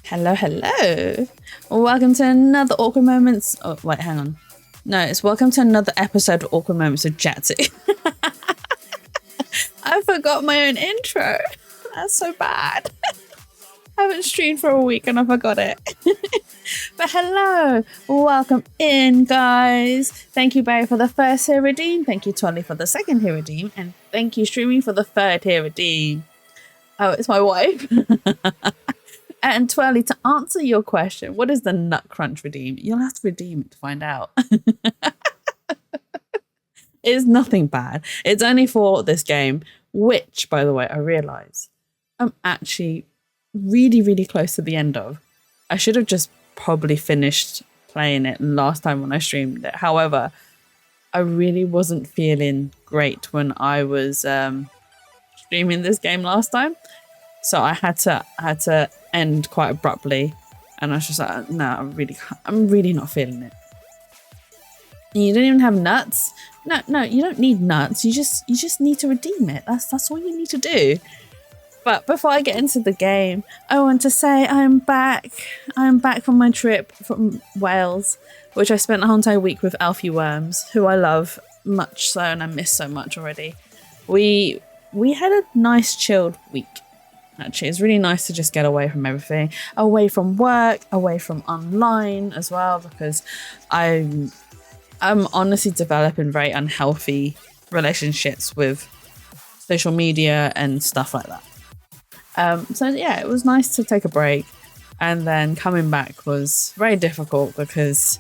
Hello, hello. Welcome to another Awkward Moments. Oh, wait, hang on. No, it's welcome to another episode of Awkward Moments with Jatsu. I forgot my own intro. That's so bad. I haven't streamed for a week and I forgot it. But hello, welcome in, guys. Thank you, Barry, for the first here redeem. Thank you, Tolly, for the second here redeem. And thank you, Streaming, for the third here redeem. Oh, it's my wife. And Twirly, to answer your question, what is the Nut Crunch redeem? You'll have to redeem it to find out. It's nothing bad. It's only for this game, which, by the way, I realise I'm actually really, really close to the end of. I should have just probably finished playing it last time when I streamed it. However, I really wasn't feeling great when I was streaming this game last time. So I had to end quite abruptly, and I was just like, no, I'm really not feeling it. And you don't even have nuts. No, you don't need nuts. You just need to redeem it. That's all you need to do. But before I get into the game, I want to say I'm back. I'm back from my trip from Wales, which I spent a whole entire week with Alfie Worms, who I love much so and I miss so much already. We had a nice chilled week. Actually, it's really nice to just get away from everything, away from work, away from online as well, because I'm honestly developing very unhealthy relationships with social media and stuff like that. So yeah, it was nice to take a break, and then coming back was very difficult because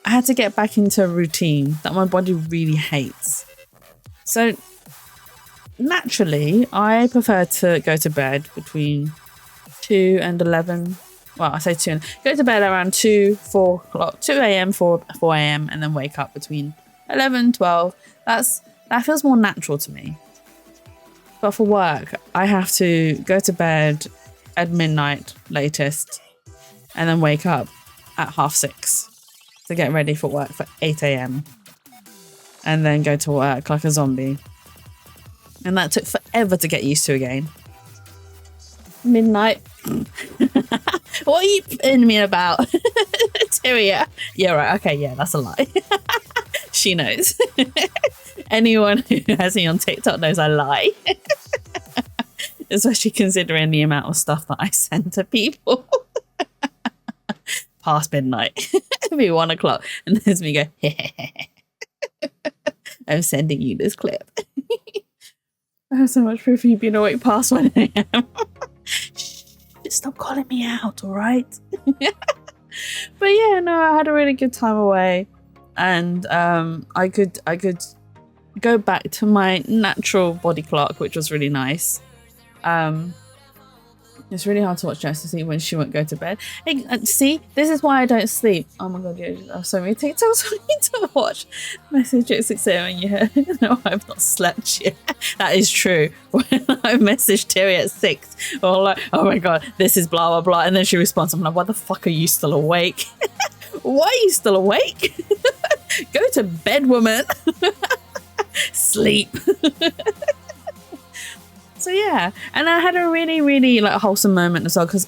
I had to get back into a routine that my body really hates. So naturally, I prefer to go to bed between 2 and 11. Well, I say 2 and go to bed around 2 a.m., 4 a.m. and then wake up between 11, 12. That feels more natural to me. But for work, I have to go to bed at midnight latest and then wake up at 6:30 to get ready for work for 8 a.m. and then go to work like a zombie. And that took forever to get used to again. Midnight. What are you putting me about? Tyria. Yeah, right. Okay, yeah, that's a lie. She knows. Anyone who has me on TikTok knows I lie. Especially considering the amount of stuff that I send to people. Past midnight. It'll be 1 o'clock. And there's me go, I'm sending you this clip. I have so much proof of you being awake past 1 a.m. Just stop calling me out, all right? But yeah, no, I had a really good time away, and I could go back to my natural body clock, which was really nice. It's really hard to watch Jessie when she won't go to bed. Hey, see, this is why I don't sleep. Oh my god, I have so many TikToks I need to watch. Message at 6 a.m. and you heard, no, I've not slept yet. That is true. When I messaged Terry at 6, I'm like, oh my god, this is blah blah blah, and then she responds, I'm like, why the fuck are you still awake? Why are you still awake? Go to bed, woman. Sleep. So yeah, and I had a really, really like wholesome moment as well, because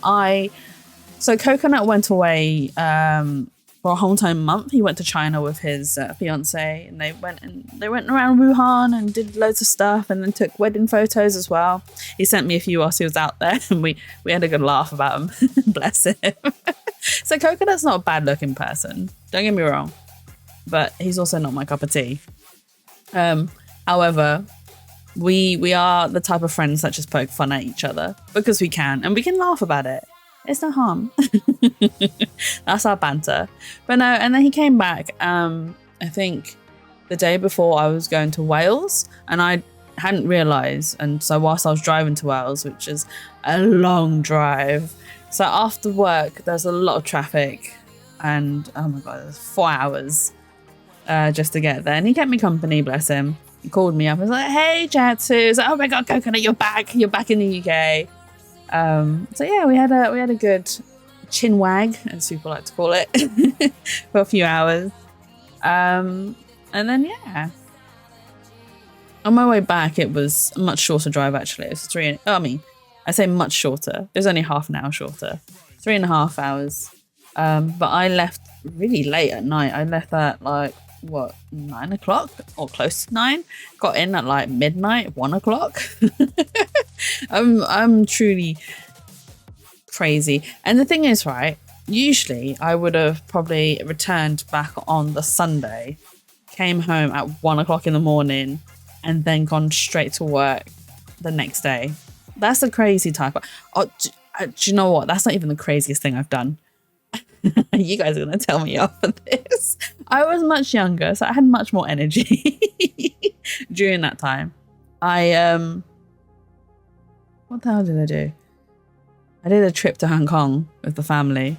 so Coconut went away for for a whole entire month. He went to China with his fiance, and they went around Wuhan and did loads of stuff, and then took wedding photos as well. He sent me a few whilst he was out there, and we had a good laugh about him. Bless him. So Coconut's not a bad looking person, don't get me wrong, but he's also not my cup of tea. However, we are the type of friends that just poke fun at each other because we can, and we can laugh about it. It's no harm. That's our banter. But no, and then he came back, I think the day before I was going to Wales, and I hadn't realised. And so whilst I was driving to Wales, which is a long drive, so after work, there's a lot of traffic, and oh my God, it was 4 hours just to get there. And he kept me company, bless him. He called me up and was like, hey, Jatsu. Like, oh my God, Coconut, you're back in the UK. So yeah, we had a good chin wag, as people like to call it, for a few hours. And then yeah, on my way back, it was a much shorter drive actually. It was I say much shorter. It was only half an hour shorter, 3.5 hours. But I left really late at night. I left at 9 o'clock or close to 9. Got in at midnight, 1 o'clock. I'm truly crazy. And the thing is, right, usually I would have probably returned back on the Sunday, came home at 1 o'clock in the morning, and then gone straight to work the next day. That's the crazy type. Do you know what? That's not even the craziest thing I've done. You guys are going to tell me off for this. I was much younger, so I had much more energy during that time. What the hell did I do? I did a trip to Hong Kong with the family.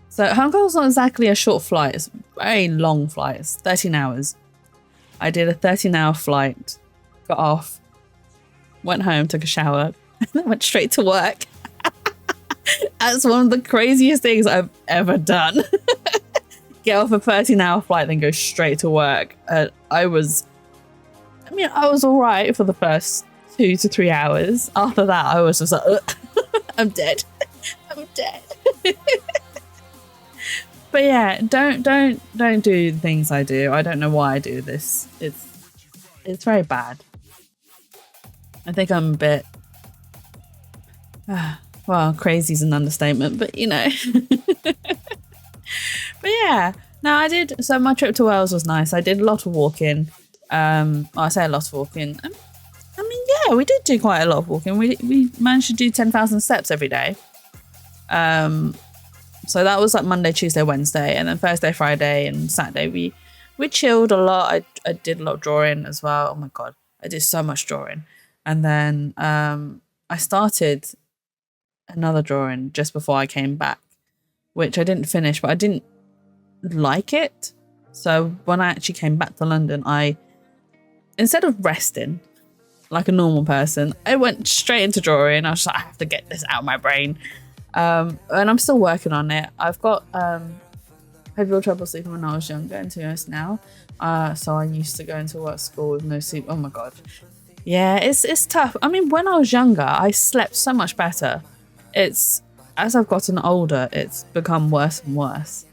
So Hong Kong's not exactly a short flight. It's a very long flight. It's 13 hours. I did a 13-hour flight, got off, went home, took a shower, and then went straight to work. That's one of the craziest things I've ever done. Get off a 13-hour flight, then go straight to work. I was all right for the first 2 to 3 hours. After that, I was just like, I'm dead. I'm dead. But yeah, don't do the things I do. I don't know why I do this. It's very bad. I think I'm a bit. Well, crazy is an understatement, but you know. But yeah, no, I did. So my trip to Wales was nice. I did a lot of walking. I say a lot of walking. Yeah, we did do quite a lot of walking. We managed to do 10,000 steps every day. So that was Monday, Tuesday, Wednesday, and then Thursday, Friday, and Saturday we chilled a lot. I did a lot of drawing as well. Oh my God, I did so much drawing. And then I started another drawing just before I came back, which I didn't finish, but I didn't like it. So when I actually came back to London, instead of resting like a normal person, I went straight into drawing. I was like, I have to get this out of my brain. And I'm still working on it. I've got had real trouble sleeping when I was younger, and to be honest now. So I used to go into work school with no sleep. Oh my God. Yeah, it's tough. I mean, when I was younger, I slept so much better. As I've gotten older, it's become worse and worse.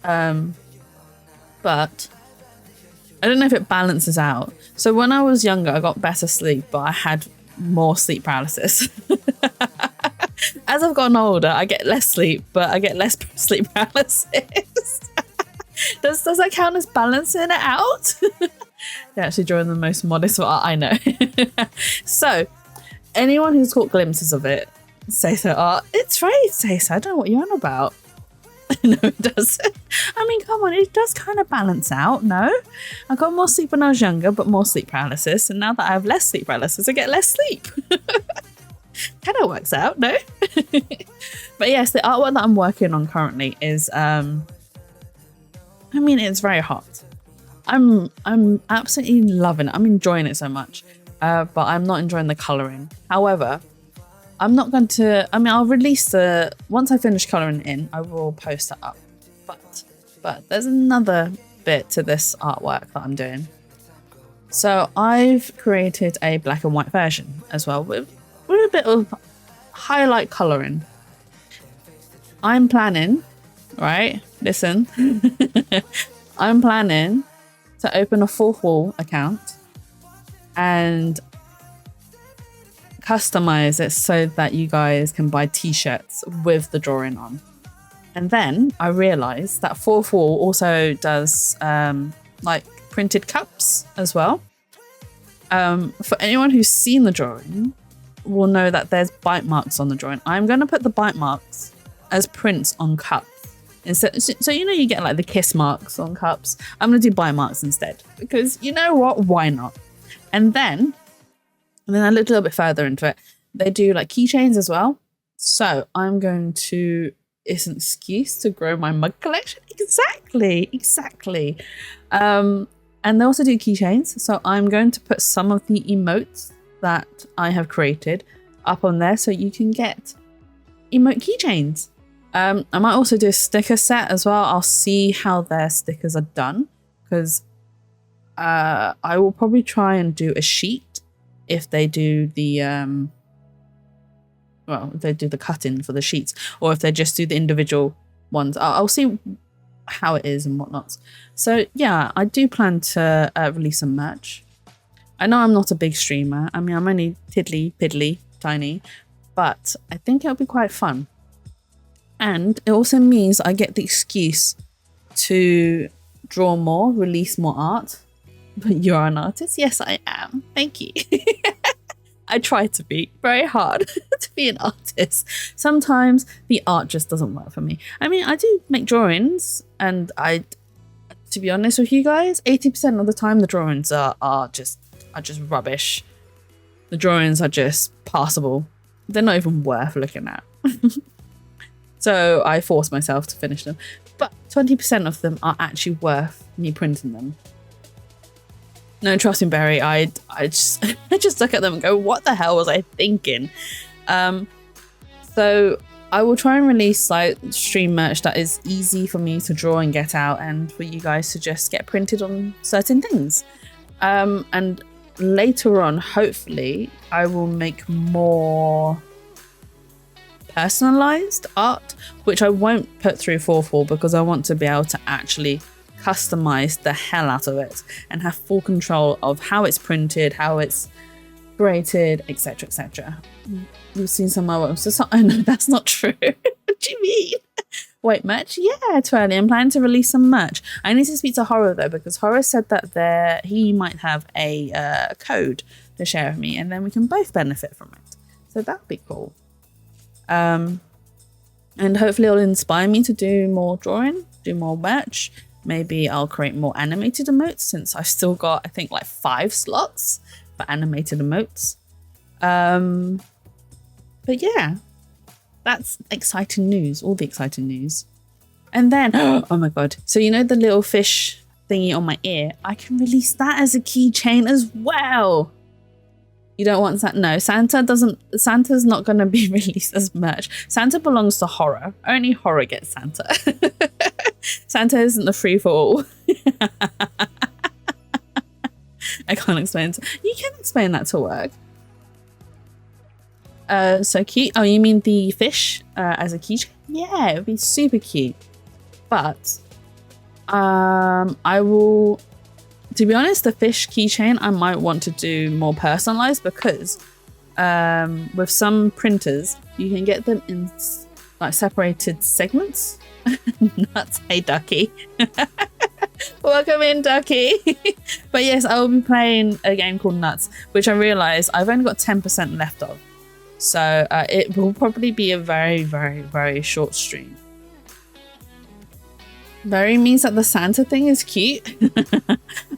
But I don't know if it balances out. So when I was younger, I got better sleep, but I had more sleep paralysis. As I've gotten older, I get less sleep, but I get less sleep paralysis. Does that count as balancing it out? They're actually drawing the most modest art I know. So, anyone who's caught glimpses of it, Seisa art, it's right, Seisa. I don't know what you're on about. No, it doesn't. I mean, come on, it does kind of balance out, no? I got more sleep when I was younger, but more sleep paralysis. And now that I have less sleep paralysis, I get less sleep. Kind of works out, no? But yes, the artwork that I'm working on currently is, it's very hot. I'm absolutely loving it. I'm enjoying it so much, but I'm not enjoying the colouring. However, I'm not going to, I'll release once I finish colouring in, I will post it up. But there's another bit to this artwork that I'm doing. So I've created a black and white version as well with a bit of highlight colouring. I'm planning, right? Listen, I'm planning to open a fourth wall account and customize it so that you guys can buy t-shirts with the drawing on. And then I realized that fourth wall also does like printed cups as well. For anyone who's seen the drawing will know that there's bite marks on the drawing. I'm going to put the bite marks as prints on cups. Instead, so you know you get like the kiss marks on cups. I'm going to do bite marks instead because you know what? Why not? And then I looked a little bit further into it. They do like keychains as well. So I'm going to... It's an excuse to grow my mug collection. Exactly. And they also do keychains. So I'm going to put some of the emotes that I have created up on there so you can get emote keychains. I might also do a sticker set as well. I'll see how their stickers are done because I will probably try and do a sheet if they do the if they do the cut-in for the sheets, or if they just do the individual ones. I'll see how it is and whatnot. So yeah, I do plan to release some merch. I know I'm not a big streamer. I mean, I'm only piddly tiny, but I think it'll be quite fun. And it also means I get the excuse to draw more, release more art. But you're an artist? Yes, I am. Thank you. I try to be very hard to be an artist. Sometimes the art just doesn't work for me. I mean, I do make drawings, and to be honest with you guys, 80% of the time the drawings are just rubbish. The drawings are just passable. They're not even worth looking at. So I force myself to finish them. But 20% of them are actually worth me printing them. No, trust me, Barry, I just look at them and go, what the hell was I thinking? So I will try and release like stream merch that is easy for me to draw and get out, and for you guys to just get printed on certain things. And later on, hopefully, I will make more personalized art, which I won't put through 4.4 because I want to be able to actually customize the hell out of it and have full control of how it's printed, how it's graded, etc, etc. You've seen some of my work. So oh no, that's not true. What do you mean? Wait, merch? Yeah, totally. I'm planning to release some merch. I need to speak to Horror though, because Horror said that he might have a code to share with me, and then we can both benefit from it. So that'd be cool. And hopefully it'll inspire me to do more drawing, do more merch. Maybe I'll create more animated emotes, since I've still got, I think, like 5 slots for animated emotes. But yeah, that's exciting news, all the exciting news. And then, oh my God. So you know the little fish thingy on my ear? I can release that as a keychain as well. You don't want Santa? No, Santa's not going to be released as merch. Santa belongs to Horror. Only Horror gets Santa. Santa isn't the free for all. I can't explain. You can explain that to work. So cute. Oh, you mean the fish as a keychain? Yeah, it would be super cute. But I will... To be honest, the fish keychain I might want to do more personalized, because with some printers you can get them in like separated segments. Nuts, hey ducky. Welcome in, ducky. But yes, I will be playing a game called Nuts, which I realize I've only got 10% left of, so it will probably be a very, very, very short stream. Very means that the Santa thing is cute.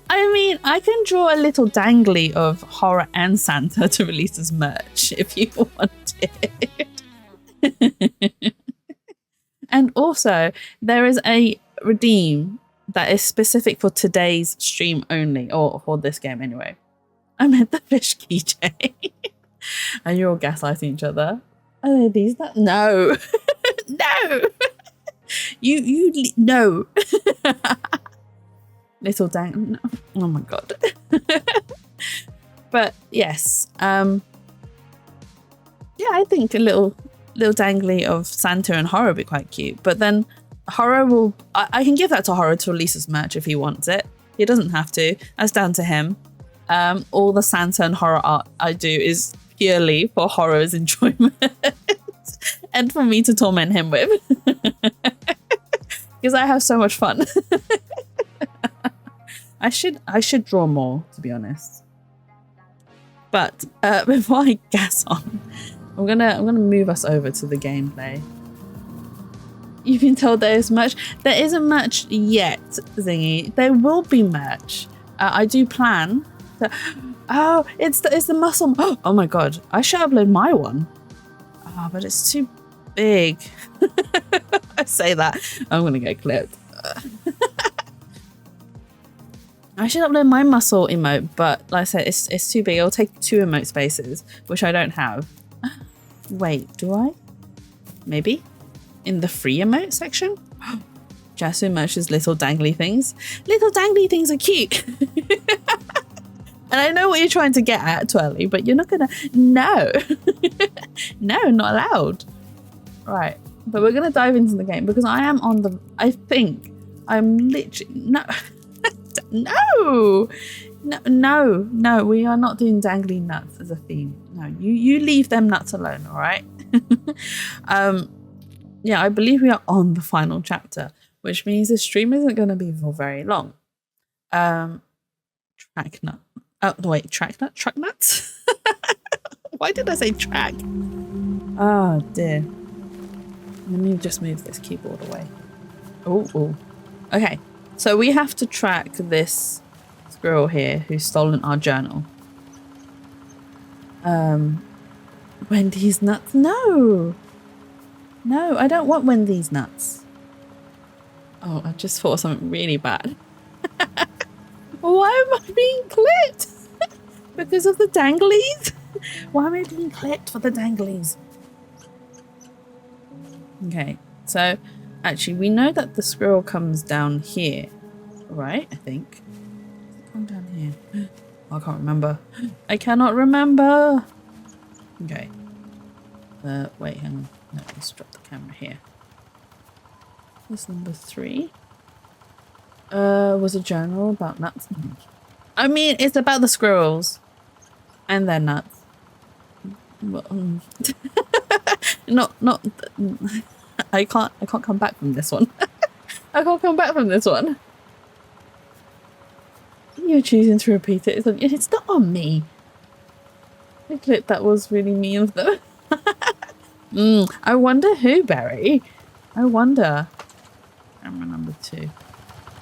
I mean, I can draw a little dangly of Horror and Santa to release as merch if you wanted. And also, there is a redeem that is specific for today's stream only, or for this game anyway. I meant the fish keychain. And you're all gaslighting each other. Are they these? No. No. No. Little dang. No. Oh my God. But yes, yeah, I think a little dangly of Santa and Horror would be quite cute. But then Horror will... I can give that to Horror to release his merch if he wants it. He doesn't have to. That's down to him. All the Santa and Horror art I do is purely for Horror's enjoyment and for me to torment him with. Because I have so much fun. I should draw more, to be honest. But before I gas on, I'm gonna move us over to the gameplay. You've been told there is merch. There isn't merch yet, Zingy. There will be merch. I do plan. Oh, it's the muscle. Oh my god! I should upload my one. Oh, but it's too big. I say that I'm gonna get clipped. I should upload my muscle emote, but like I said, it's too big. It'll take 2 emote spaces, which I don't have. Wait, do I? Maybe? In the free emote section? Jasu merches little dangly things. Little dangly things are cute. And I know what you're trying to get at, Twirly, but you're not gonna... No. No, not allowed. Right. But we're gonna dive into the game because I am on the... I think I'm literally... No. No, we are not doing dangly nuts as a theme. No, you leave them nuts alone, all right? Yeah, I believe we are on the final chapter, which means the stream isn't going to be for very long. Track nut. Oh, wait, track nut? Truck nuts? Why did I say track? Oh, dear. Let me just move this keyboard away. Oh. Okay, so we have to track this squirrel here who's stolen our journal. Wendy's nuts? No, I don't want Wendy's nuts. Oh, I just thought of something really bad. Why am I being clipped? Because of the danglies? Why am I being clipped for the danglies? Okay, so actually we know that the squirrel comes down here, right? I think. Does it come down here? I can't remember. I cannot remember. Okay. Wait, hang on. No, let's drop the camera here. This number 3. Was a journal about nuts. I mean, it's about the squirrels and their nuts. Well, not. I can't come back from this one. I can't come back from this one. You're choosing to repeat it. It's not on me. The clip that was really mean of them. I wonder who, Barry. I wonder. Camera number 2.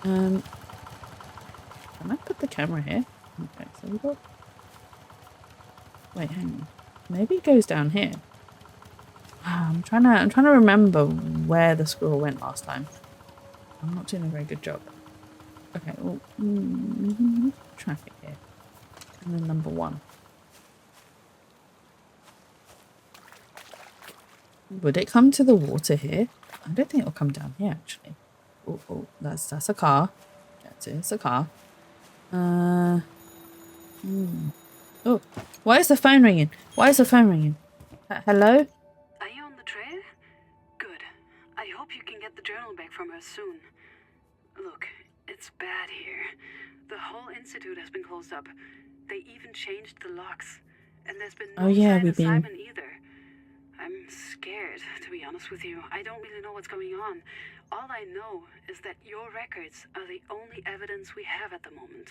Can I put the camera here? Okay, so we got... Wait, hang on. Maybe it goes down here. I'm trying to remember where the squirrel went last time. I'm not doing a very good job. Okay, well, track it here. And then number 1. Would it come to the water here? I don't think it'll come down here, actually. Oh, that's a car. It's a car. Oh, why is the phone ringing? Hello? Are you on the trail? Good. I hope you can get the journal back from her soon. Look, it's bad here. The whole institute has been closed up. They even changed the locks. And there's been no sign of Simon either. I'm scared, to be honest with you. I don't really know what's going on. All I know is that your records are the only evidence we have at the moment.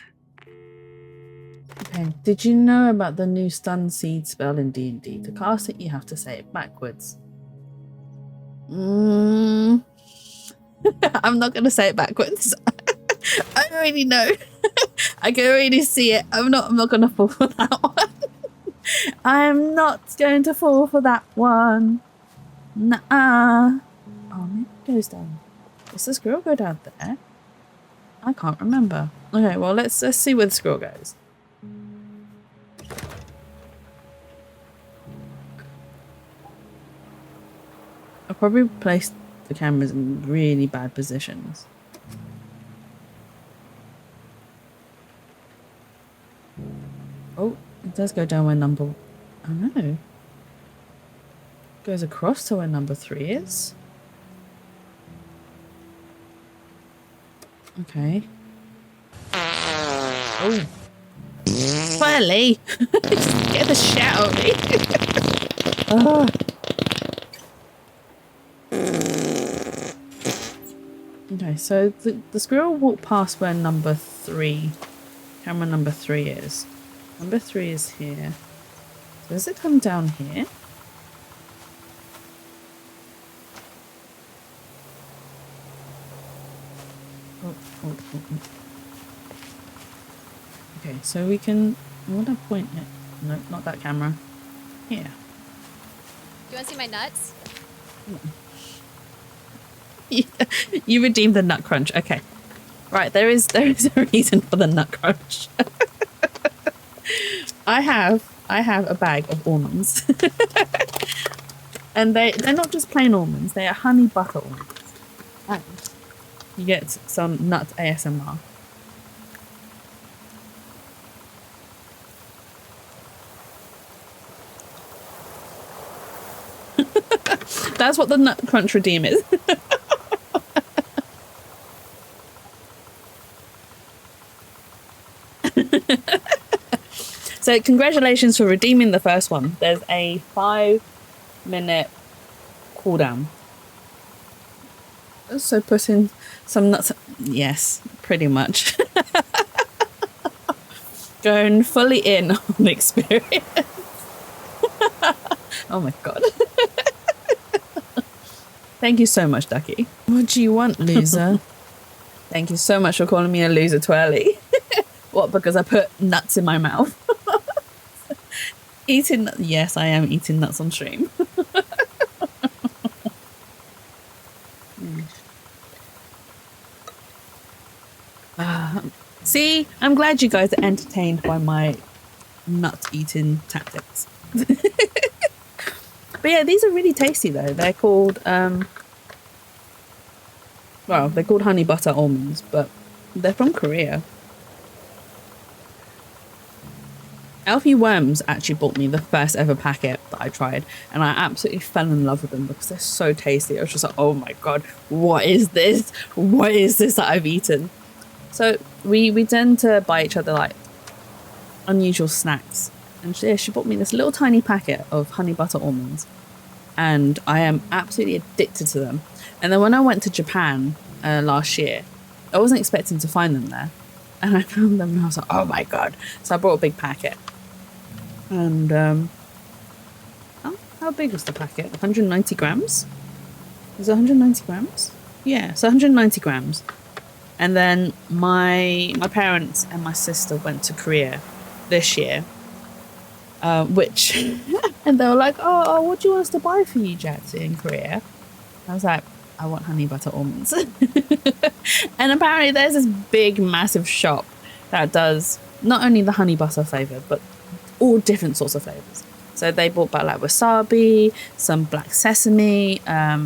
Okay, did you know about the new stun seed spell in D&D? To cast it, you have to say it backwards. I'm not going to say it backwards. I already know. I can already see it. I'm not going to fall for that one. I'm not going to fall for that one. Nah. Oh, maybe it goes down. Does the squirrel go down there? I can't remember. Okay, well, let's see where the squirrel goes. I'll probably place the cameras in really bad positions. Oh, it does go down where number... Oh no. Goes across to where number 3 is. Okay. Oh. Finally! Get the shit out of me. Oh. Okay, so the squirrel walked past where camera number 3 is. Number 3 is here. So does it come down here? Oh. Okay, so we can... I want to point it. No, not that camera. Here. Do you want to see my nuts? You redeemed the nut crunch. Okay. Right, there is a reason for the nut crunch. I have a bag of almonds. And they're not just plain almonds, they are honey butter almonds. And you get some nut ASMR. That's what the nut crunch redeem is. So congratulations for redeeming the first one. There's a 5-minute cooldown. So put in some nuts. Yes, pretty much. Going fully in on the experience. Oh my god. Thank you so much, Ducky. What do you want, loser? Thank you so much for calling me a loser, Twirly. What, because I put nuts in my mouth? Eating nuts. Yes, I am eating nuts on stream. See, I'm glad you guys are entertained by my nut eating tactics. But yeah, these are really tasty though. They're called they're called honey butter almonds, but they're from Korea. Alfie Worms actually bought me the first ever packet that I tried, and I absolutely fell in love with them because they're so tasty. I was just like, oh my god, what is this? What is this that I've eaten? So we tend to buy each other like unusual snacks, and she bought me this little tiny packet of honey butter almonds, and I am absolutely addicted to them. And then when I went to Japan last year, I wasn't expecting to find them there, and I found them and I was like, oh my god. So I brought a big packet. And how big was the packet? 190 grams? Is it 190 grams? Yeah, so 190 grams. And then my parents and my sister went to Korea this year, which and they were like, oh, what do you want us to buy for you, Jatsy, in Korea? I was like, I want honey butter almonds. And apparently there's this big massive shop that does not only the honey butter flavor but all different sorts of flavors. So they bought back like wasabi, some black sesame, I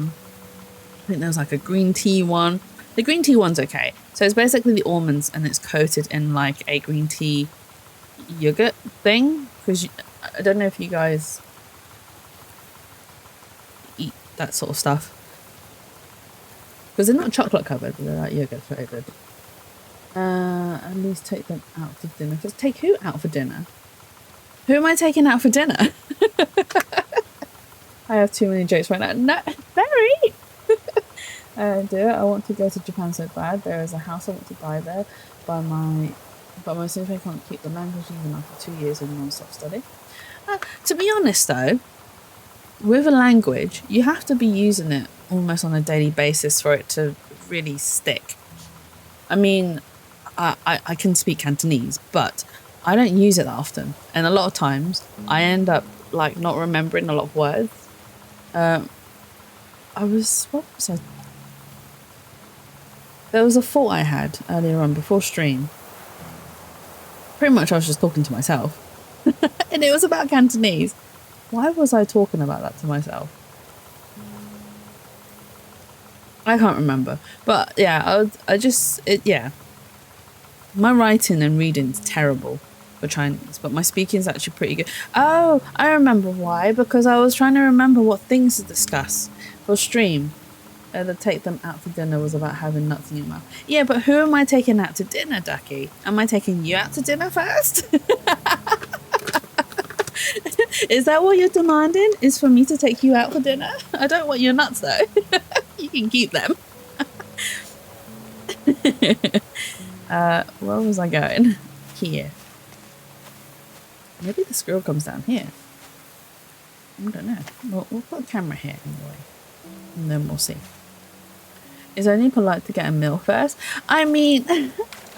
think there was like a green tea one. The green tea one's okay. So it's basically the almonds and it's coated in like a green tea yogurt thing, because I don't know if you guys eat that sort of stuff, because they're not chocolate covered, they're like yogurt flavored. At least take them out for dinner. Because take who out for dinner? Who am I taking out for dinner? I have too many jokes right now. No, Barry! I want to go to Japan so bad. There is a house I want to buy there, but my sister can't keep the language even after 2 years of non-stop study. To be honest though, with a language, you have to be using it almost on a daily basis for it to really stick. I mean, I can speak Cantonese, but I don't use it that often, and a lot of times I end up like not remembering a lot of words. What was I? There was a thought I had earlier on before stream. Pretty much I was just talking to myself. And it was about Cantonese. Why was I talking about that to myself? I can't remember. But yeah, my writing and reading is terrible for Chinese, but my speaking is actually pretty good. Oh, I remember why. Because I was trying to remember what things to discuss for stream. The take them out to dinner was about having nuts in your mouth. Yeah, but who am I taking out to dinner, Ducky? Am I taking you out to dinner first? Is that what you're demanding? Is for me to take you out for dinner? I don't want your nuts though. You can keep them. Where was I going? Here. Maybe the squirrel comes down here. I don't know. We'll put a camera here anyway. And then we'll see. It's only polite to get a meal first. I mean,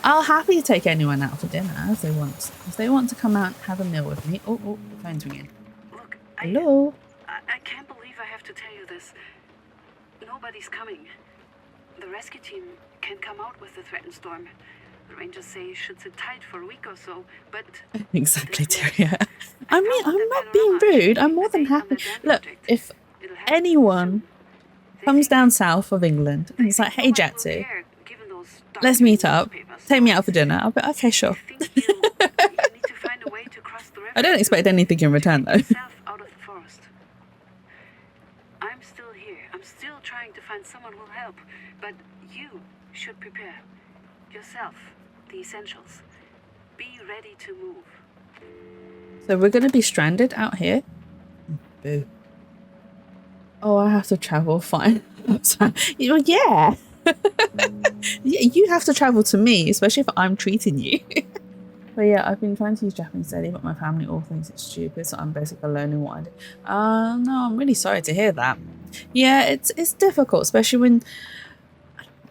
I'll happily take anyone out for dinner if they want. If they want to come out and have a meal with me. Oh, the phone's ringing. Look, Hello? I can't believe I have to tell you this. Nobody's coming. The rescue team can't come out with the threatened storm. The rangers say it should sit tight for a week or so, but... Exactly, Tyria. I mean, I'm not being rude. I'm more than happy. Look, if anyone comes down south of England and it's like, hey, Jatsu, let's meet up. Take me out for dinner. I'll be okay, sure. I don't expect anything in return, though. I'm still here. I'm still trying to find someone who'll help, but you should prepare yourself, the essentials. Be ready to move. So we're going to be stranded out here? Boo. Oh, I have to travel. Fine. Yeah. You have to travel to me, especially if I'm treating you. But yeah, I've been trying to use Japanese daily, but my family all thinks it's stupid, so I'm basically alone in what I do. No, I'm really sorry to hear that. Yeah, it's difficult, especially when...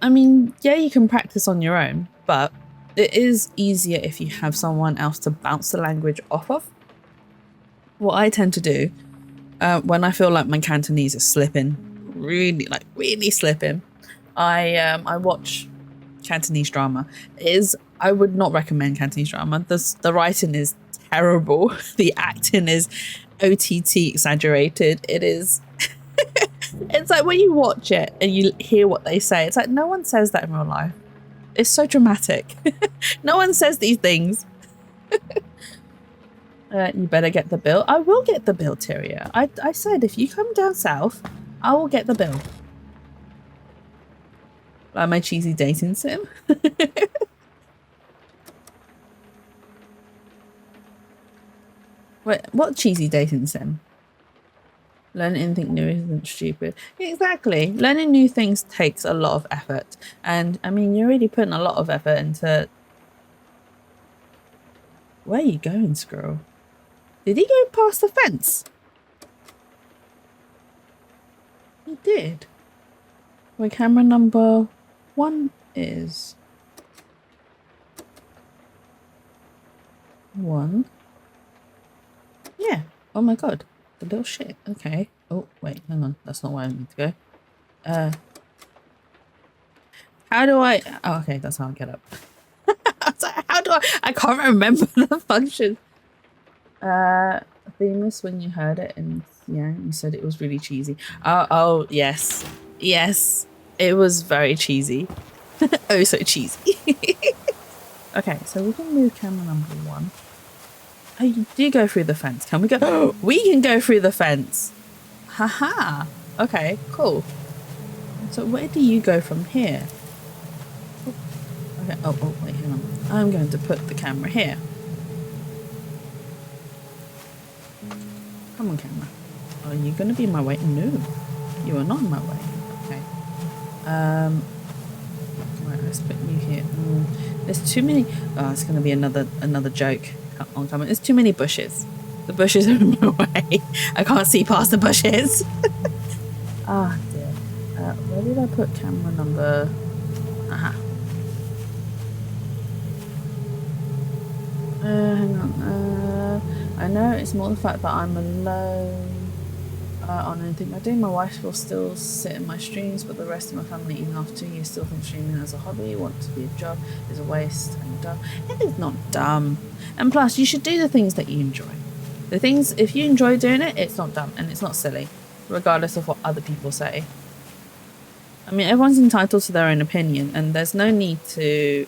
I mean, yeah, you can practice on your own, but it is easier if you have someone else to bounce the language off of. What I tend to do when I feel like my Cantonese is slipping, really slipping, I watch Cantonese drama. I would not recommend Cantonese drama. The writing is terrible. The acting is OTT exaggerated. It is... It's like when you watch it and you hear what they say, it's like no one says that in real life. It's so dramatic. No one says these things. You better get the bill. I will get the bill, Tyria. I said if you come down south, I will get the bill. Like my cheesy dating sim. Wait, what cheesy dating sim? Learning anything new isn't stupid. Exactly. Learning new things takes a lot of effort. And I mean, you're really putting a lot of effort into... Where are you going, squirrel? Did he go past the fence? He did. Where camera number 1 is... 1. Yeah. Oh my god. The little shit. Okay. Oh, wait. Hang on. That's not where I need to go. How do I... Oh, okay. That's how I get up. I was like, how do I can't remember the function. Famous when you heard it and yeah, you said it was really cheesy. Oh, yes. Yes. It was very cheesy. Oh, so cheesy. Okay, so we can move camera number 1. Oh, you do go through the fence. Can we go? We can go through the fence. Haha. Okay, cool. So where do you go from here? Oh, okay. Oh, wait, hang on. I'm going to put the camera here. Come on, camera. Are you going to be in my way? No, you are not in my way. Okay. Right, let's put you here. There's too many. Oh, it's going to be another joke on coming. There's too many bushes. The bushes are in my way. I can't see past the bushes. Ah, dear. Where did I put camera number? Aha. Hang on. I know it's more the fact that I'm alone on anything I do. My wife will still sit in my streams, but the rest of my family, even after 2 years, still think streaming as a hobby, want to be a job, is a waste and dumb. It is not dumb. And plus, you should do the things that you enjoy. The things, if you enjoy doing it, it's not dumb and it's not silly, regardless of what other people say. I mean, everyone's entitled to their own opinion, and there's no need to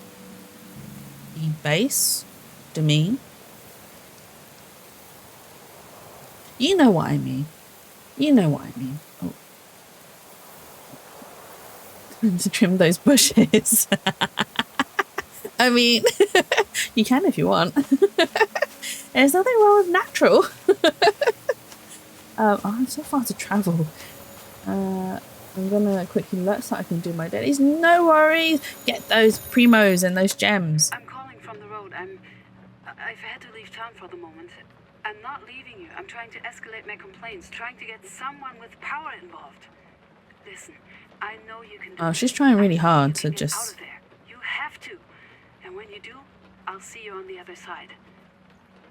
be base, demean. You know what I mean. You know what I mean. Oh. to trim those bushes. I mean, you can if you want. There's nothing wrong with natural. Oh, I'm so far to travel. I'm gonna quickly look so I can do my dailies. No worries. Get those primos and those gems. I'm calling from the road. I've had to leave town for the moment. I'm not leaving you. I'm trying to escalate my complaints, trying to get someone with power involved. Listen, I know you can do Oh, it. she's trying really I know hard you to can get just... out of there. You have to. And when you do, I'll see you on the other side.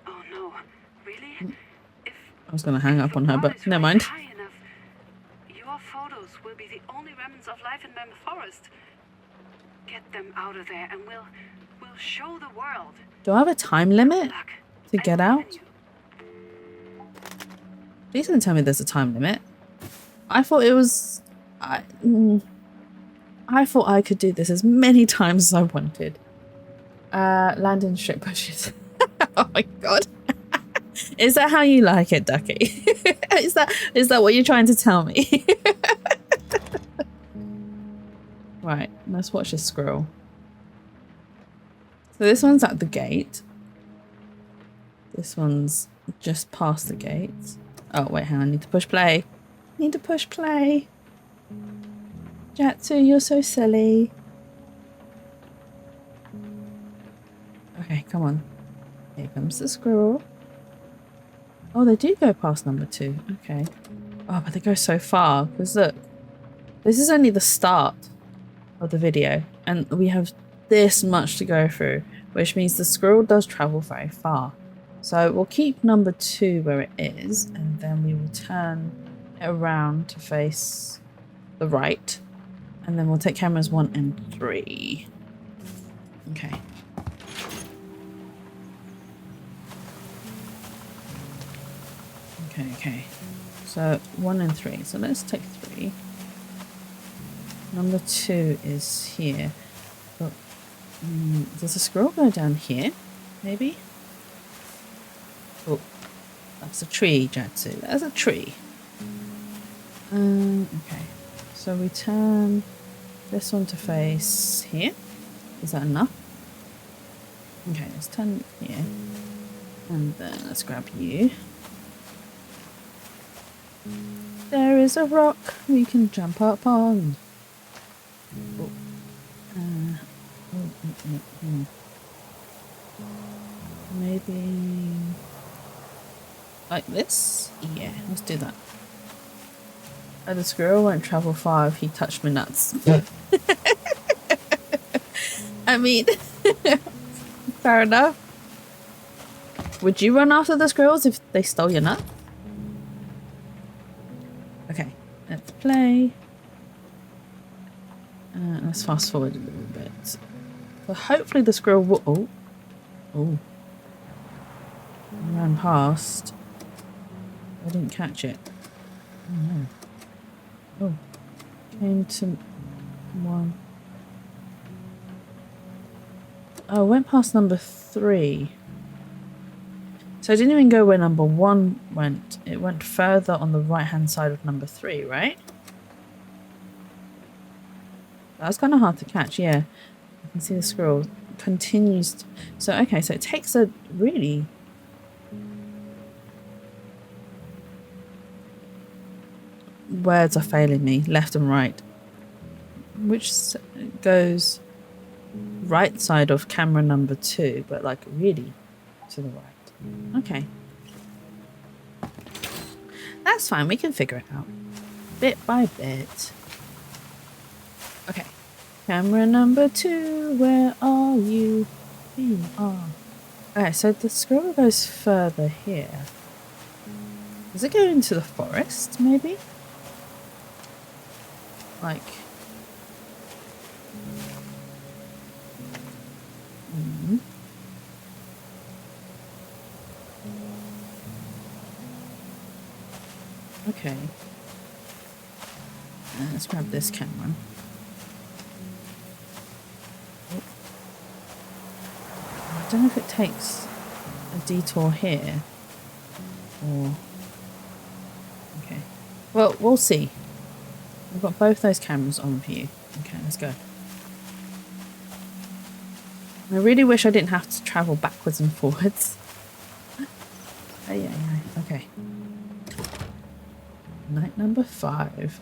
Oh no, really? If I was gonna hang up the on her, wall but is never right mind. high enough, your photos will be the only remnants of life in Mammoth Forest. Get them out of there, and we'll show the world. Do I have a time limit Luck. to I get believe in out? you. Please don't tell me there's a time limit. I thought it was... I thought I could do this as many times as I wanted. Land in strip bushes. Oh my god. Is that how you like it, Ducky? Is that what you're trying to tell me? Right, let's watch this squirrel. So this one's at the gate. This one's just past the gate. Oh wait, hang on, I need to push play. Need to push play. Jatsu, you're so silly. Okay, come on. Here comes the squirrel. Oh, they do go past number 2. Okay. Oh, but they go so far. Because look, this is only the start of the video. And we have this much to go through. Which means the squirrel does travel very far. So we'll keep number 2 where it is. And then we will turn it around to face the right. And then we'll take cameras 1 and 3. Okay. Okay. So 1 and 3. So let's take 3. Number 2 is here. But does the squirrel go down here? Maybe? Oh, that's a tree, Jatsu. That's a tree. Okay. So we turn this one to face here. Is that enough? Okay, let's turn here. And then let's grab you. There is a rock we can jump up on. Oh. Maybe like this? Yeah, let's do that. Oh, the squirrel won't travel far if he touched my nuts. I mean, fair enough. Would you run after the squirrels if they stole your nut? Okay, let's play. Let's fast forward a little bit. So hopefully the squirrel will... Oh. Ran past. I didn't catch it. Oh no. Oh. Came to 1. Oh, went past number 3. So I didn't even go where number 1 went. It went further on the right hand side of number 3, right? That was kind of hard to catch, yeah. You can see the squirrel continues to... So, okay, so it takes a really... Words are failing me, left and right. Which goes right side of camera number 2, but like really to the right. Okay. That's fine, we can figure it out. Bit by bit. Okay. Camera number 2, where are you? Here you are. Okay, so the squirrel goes further here. Does it go into the forest, maybe? Like... Okay. Let's grab this camera. Oh. I don't know if it takes a detour here. Or... Okay. Well, we'll see. We've got both those cameras on view. Okay, let's go. I really wish I didn't have to travel backwards and forwards. Yeah. Okay. Night number 5.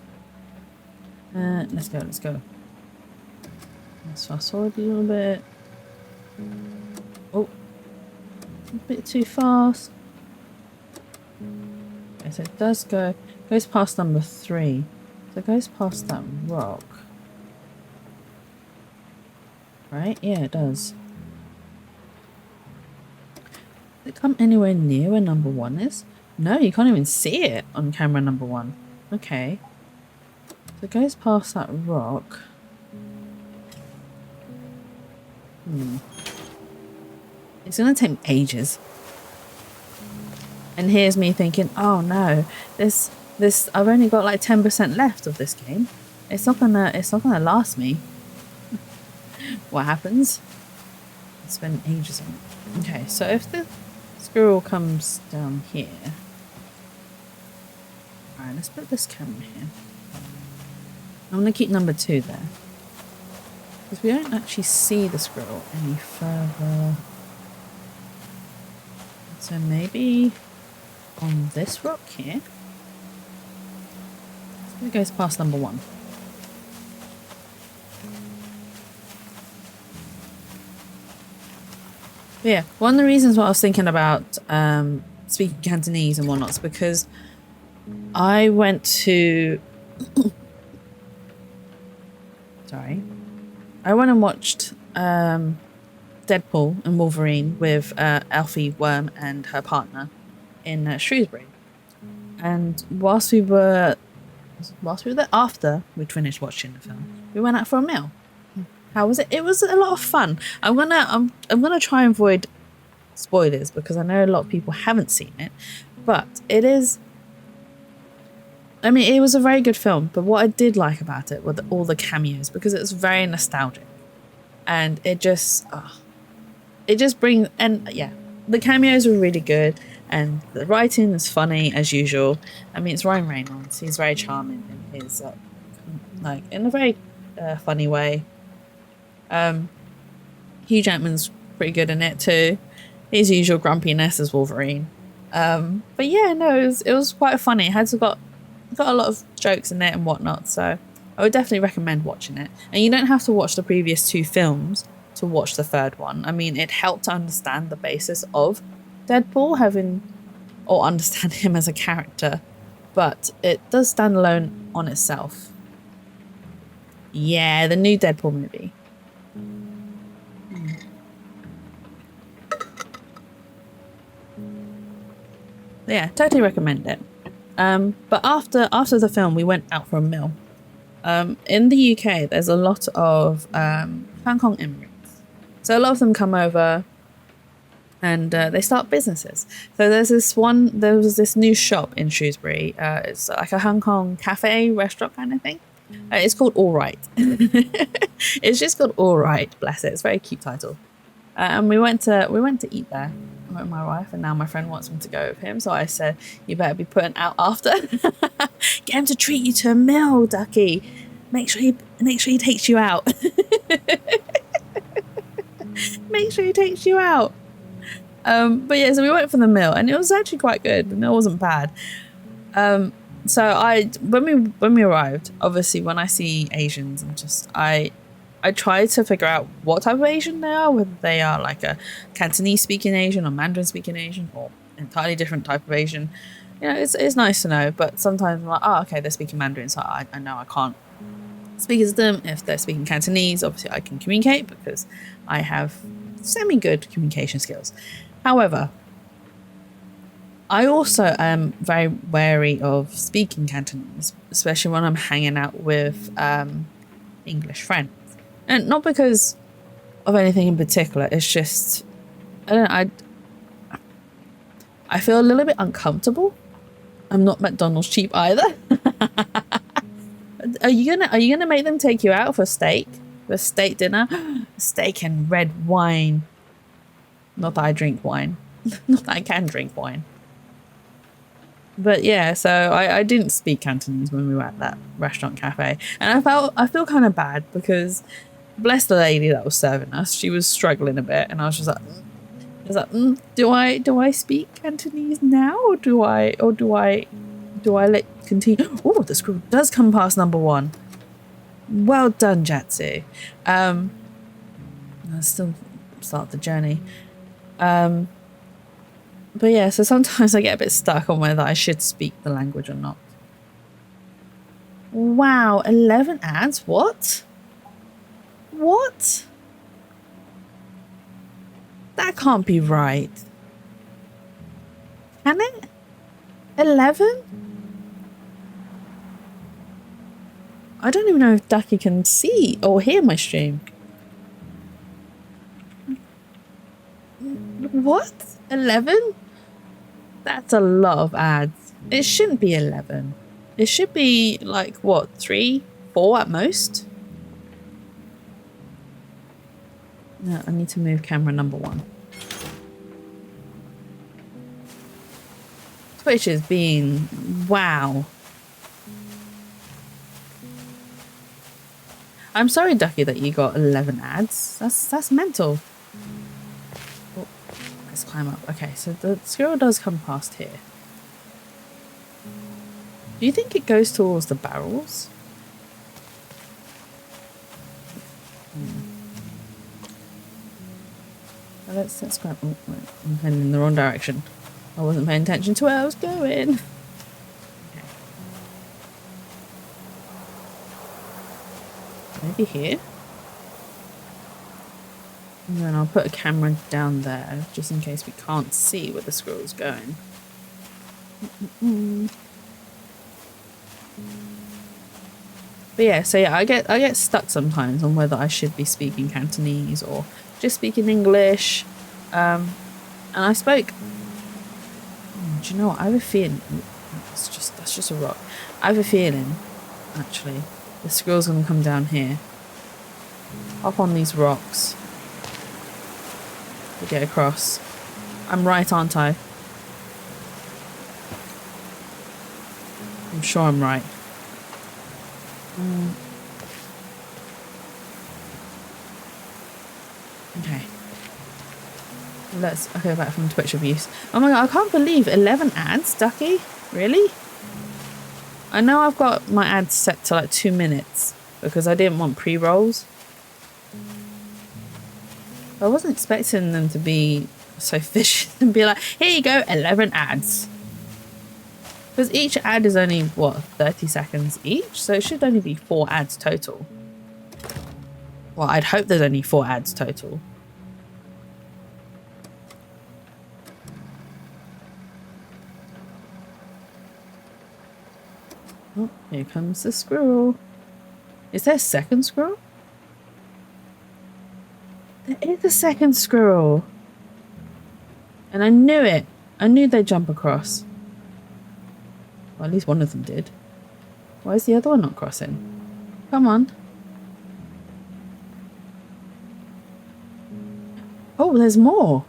Let's go. Let's fast forward a little bit. Oh, a bit too fast. Okay, so it does goes past number 3. So it goes past that rock. Right? Yeah, it does. Does it come anywhere near where number 1 is? No, you can't even see it on camera number 1. Okay. So it goes past that rock. It's gonna take ages. And here's me thinking, oh no, this I've only got like 10% left of this game. It's not gonna last me. What happens? I spend ages on it. Okay, so if the squirrel comes down here. Alright, let's put this camera here. I'm gonna keep number 2 there. Because we don't actually see the squirrel any further. So maybe on this rock here. So it goes past number 1. But yeah, one of the reasons why I was thinking about speaking Cantonese and whatnot is because I went to I went and watched Deadpool and Wolverine with Alfie Worm and her partner in Shrewsbury. And whilst we were there after we'd finished watching the film, we went out for a meal. How was it? It was a lot of fun. I'm gonna try and avoid spoilers because I know a lot of people haven't seen it, but it is. I mean, it was a very good film, but what I did like about it were all the cameos because it was very nostalgic, and it just brings, and yeah, the cameos were really good, and the writing is funny as usual. I mean, it's Ryan Reynolds; he's very charming in his like in a very funny way. Hugh Jackman's pretty good in it too. His usual grumpiness as Wolverine. But yeah, no, it was quite funny. It has got a lot of jokes in it and whatnot, so I would definitely recommend watching it. And you don't have to watch the previous 2 films to watch the 3rd one. I mean, it helped to understand the basis of Deadpool, or understand him as a character, but it does stand alone on itself. Yeah, the new Deadpool movie. Yeah, totally recommend it. But after the film, we went out for a meal. In the UK, there's a lot of Hong Kong immigrants. So a lot of them come over and they start businesses. So there was this new shop in Shrewsbury. It's like a Hong Kong cafe, restaurant kind of thing. It's called All Right. It's just called All Right, bless it. It's a very cute title. And we went to eat there. I went with my wife, and now my friend wants me to go with him. So I said, "You better be putting out after. Get him to treat you to a meal, Ducky. Make sure he takes you out. Make sure he takes you out." But yeah, so we went for the meal, and it was actually quite good. The meal wasn't bad. So when we arrived, obviously when I see Asians, I try to figure out what type of Asian they are, whether they are like a Cantonese speaking Asian or Mandarin speaking Asian or entirely different type of Asian. You know, it's nice to know, but sometimes I'm like, oh, okay, they're speaking Mandarin, so I know I can't speak as them. If they're speaking Cantonese, obviously I can communicate because I have semi-good communication skills. However, I also am very wary of speaking Cantonese, especially when I'm hanging out with English friends. And not because of anything in particular, it's just, I feel a little bit uncomfortable. I'm not McDonald's cheap either. Are you gonna make them take you out for steak? For steak dinner? Steak and red wine. Not that I drink wine. Not that I can drink wine. But yeah, so I didn't speak Cantonese when we were at that restaurant cafe, and I feel kind of bad because bless the lady that was serving us, she was struggling a bit, and I was just like, do I speak Cantonese now, or do I let continue? Oh, the scroll does come past number 1. Well done, Jatsu. I'll still start the journey. But yeah, so sometimes I get a bit stuck on whether I should speak the language or not. Wow, 11 ads? What? What? That can't be right. Can it? 11? I don't even know if Ducky can see or hear my stream. What? 11? That's a lot of ads. It shouldn't be 11. It should be like, what, 3, 4 at most? No, I need to move camera number 1. Twitch is being... wow. I'm sorry, Ducky, that you got 11 ads. That's mental. Oh, let's climb up. Okay, so the squirrel does come past here. Do you think it goes towards the barrels? Let's grab... oh, wait, I'm heading in the wrong direction. I wasn't paying attention to where I was going. Okay. Maybe here? And then I'll put a camera down there, just in case we can't see where the squirrel's going. But yeah, so yeah, I get stuck sometimes on whether I should be speaking Cantonese or just speaking English. And I spoke... do you know what? I have a feeling... that's just a rock. I have a feeling, actually, the squirrel's going to come down here. Hop on these rocks. To get across. I'm right, aren't I? I'm sure I'm right. Okay. Let's go back from Twitch abuse. Oh my god, I can't believe 11 ads, Ducky? Really? I know I've got my ads set to like 2 minutes because I didn't want pre-rolls. I wasn't expecting them to be so vicious and be like, here you go, 11 ads. Because each ad is only, what, 30 seconds each? So it should only be 4 ads total. Well, I'd hope there's only 4 ads total. Oh, here comes the squirrel. Is there a second squirrel? There is a second squirrel. And I knew it. I knew they'd jump across. Well, at least one of them did. Why is the other one not crossing? Come on. Oh, there's more.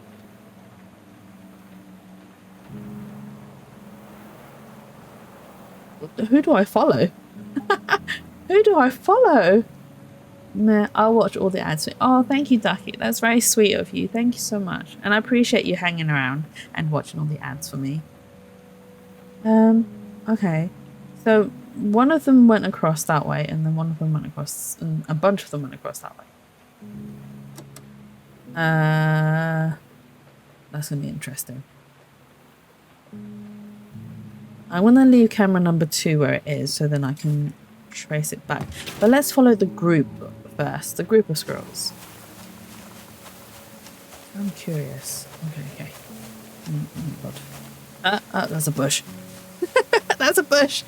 Who do I follow? Who do I follow? Meh, I'll watch all the ads. Oh, thank you, Ducky. That's very sweet of you. Thank you so much. And I appreciate you hanging around and watching all the ads for me. Okay. So one of them went across that way, and then one of them went across, and a bunch of them went across that way. That's going to be interesting. I want to leave camera number 2 where it is, so then I can trace it back. But let's follow the group first, the group of squirrels. I'm curious. Okay. Oh my god. That's a bush. That's a bush.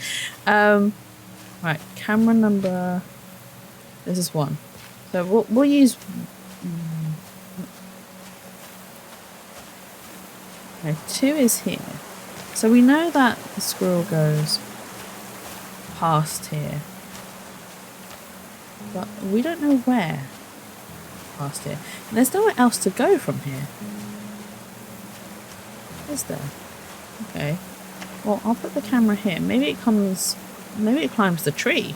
Right, camera number... this is 1. So we'll use... okay, 2 is here. So we know that the squirrel goes past here. But we don't know where past here. And there's nowhere else to go from here. Is there? Okay. Well, I'll put the camera here. Maybe it climbs the tree.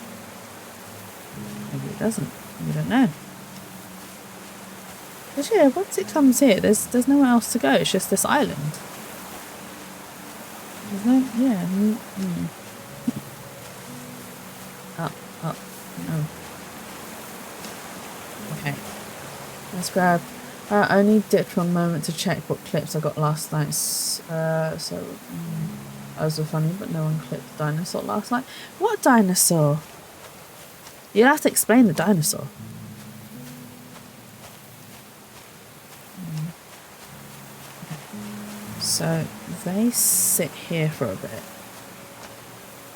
Maybe it doesn't. We don't know. But yeah, once it comes here, there's nowhere else to go. It's just this island. There's no, yeah. Up, no. Okay. Let's grab. I only dipped for a moment to check what clips I got last night. That was so funny, but no one clipped the dinosaur last night. What dinosaur? You'll have to explain the dinosaur. So they sit here for a bit.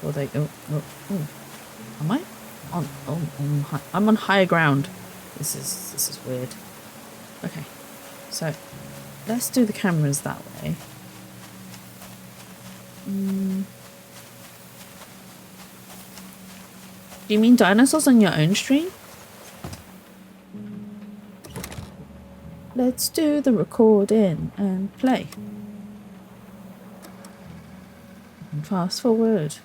Or they am I on I'm on higher ground. This is weird. Okay. So let's do the cameras that way. Do you mean dinosaurs on your own stream? Let's do the recording and play. And fast forward.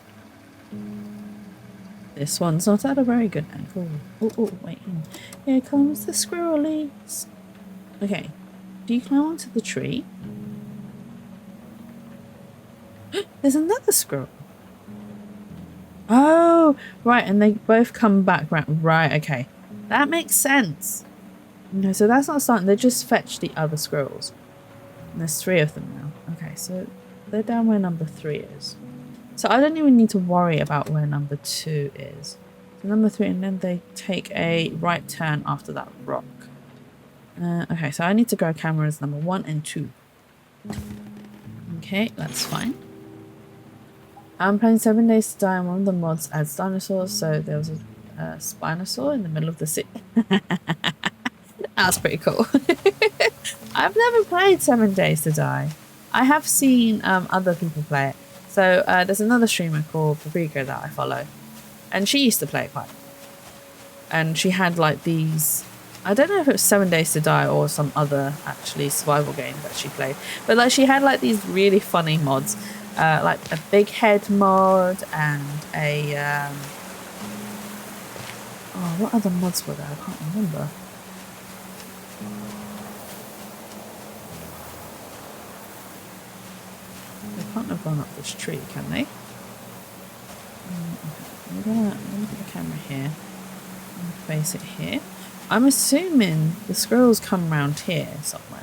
This one's not at a very good angle. Oh, wait. Here comes the squirrelies. Okay. Do you climb onto the tree? There's another squirrel. Oh, right. And they both come back round. Right, okay. That makes sense. No, so that's not starting. They just fetched the other squirrels. And there's 3 of them now. Okay, so they're down where number 3 is. So I don't even need to worry about where number 2 is. So number 3, and then they take a right turn after that rock. Okay, so I need to go cameras number 1 and 2. Okay, that's fine. I'm playing 7 Days to Die, and one of the mods adds dinosaurs, so there was a Spinosaur in the middle of the city. That's pretty cool. I've never played 7 Days to Die. I have seen other people play it. So there's another streamer called Paprika that I follow, and she used to play it quite. And she had like these, I don't know if it was 7 Days to Die or some other actually survival game that she played, but like she had like these really funny mods, like a big head mod and a oh, what other mods were there? I can't remember. They can't have gone up this tree, can they? I'm gonna put the camera here and face it here. I'm assuming the squirrels come around here somewhere.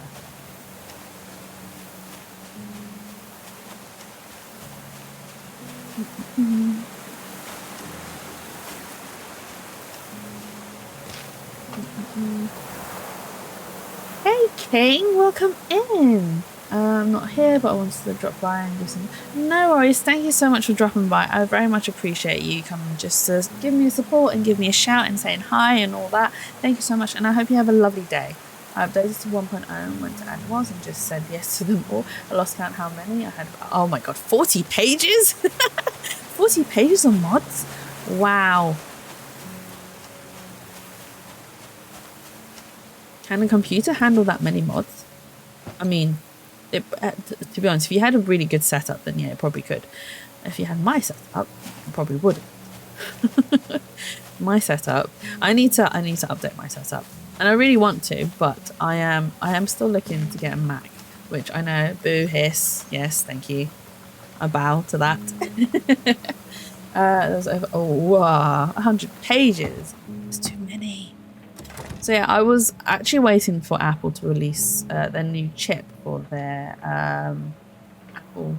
Hey King, welcome in. I'm not here, but I wanted to drop by and do some. No worries. Thank you so much for dropping by. I very much appreciate you coming just to give me support and give me a shout and saying hi and all that. Thank you so much, and I hope you have a lovely day. I updated to 1.0 and went to add mods and just said yes to them all. I lost count how many I had. Oh my god, 40 pages? 40 pages of mods? Wow. Can a computer handle that many mods? I mean, to be honest, if you had a really good setup, then yeah, it probably could. If you had my setup, it probably wouldn't. My setup, I need to update my setup, and I really want to, but I am still looking to get a Mac, which I know, boo, hiss, yes, thank you, I bow to that. There's over 100 pages. It's too many. So yeah, I was actually waiting for Apple to release their new chip for their Apple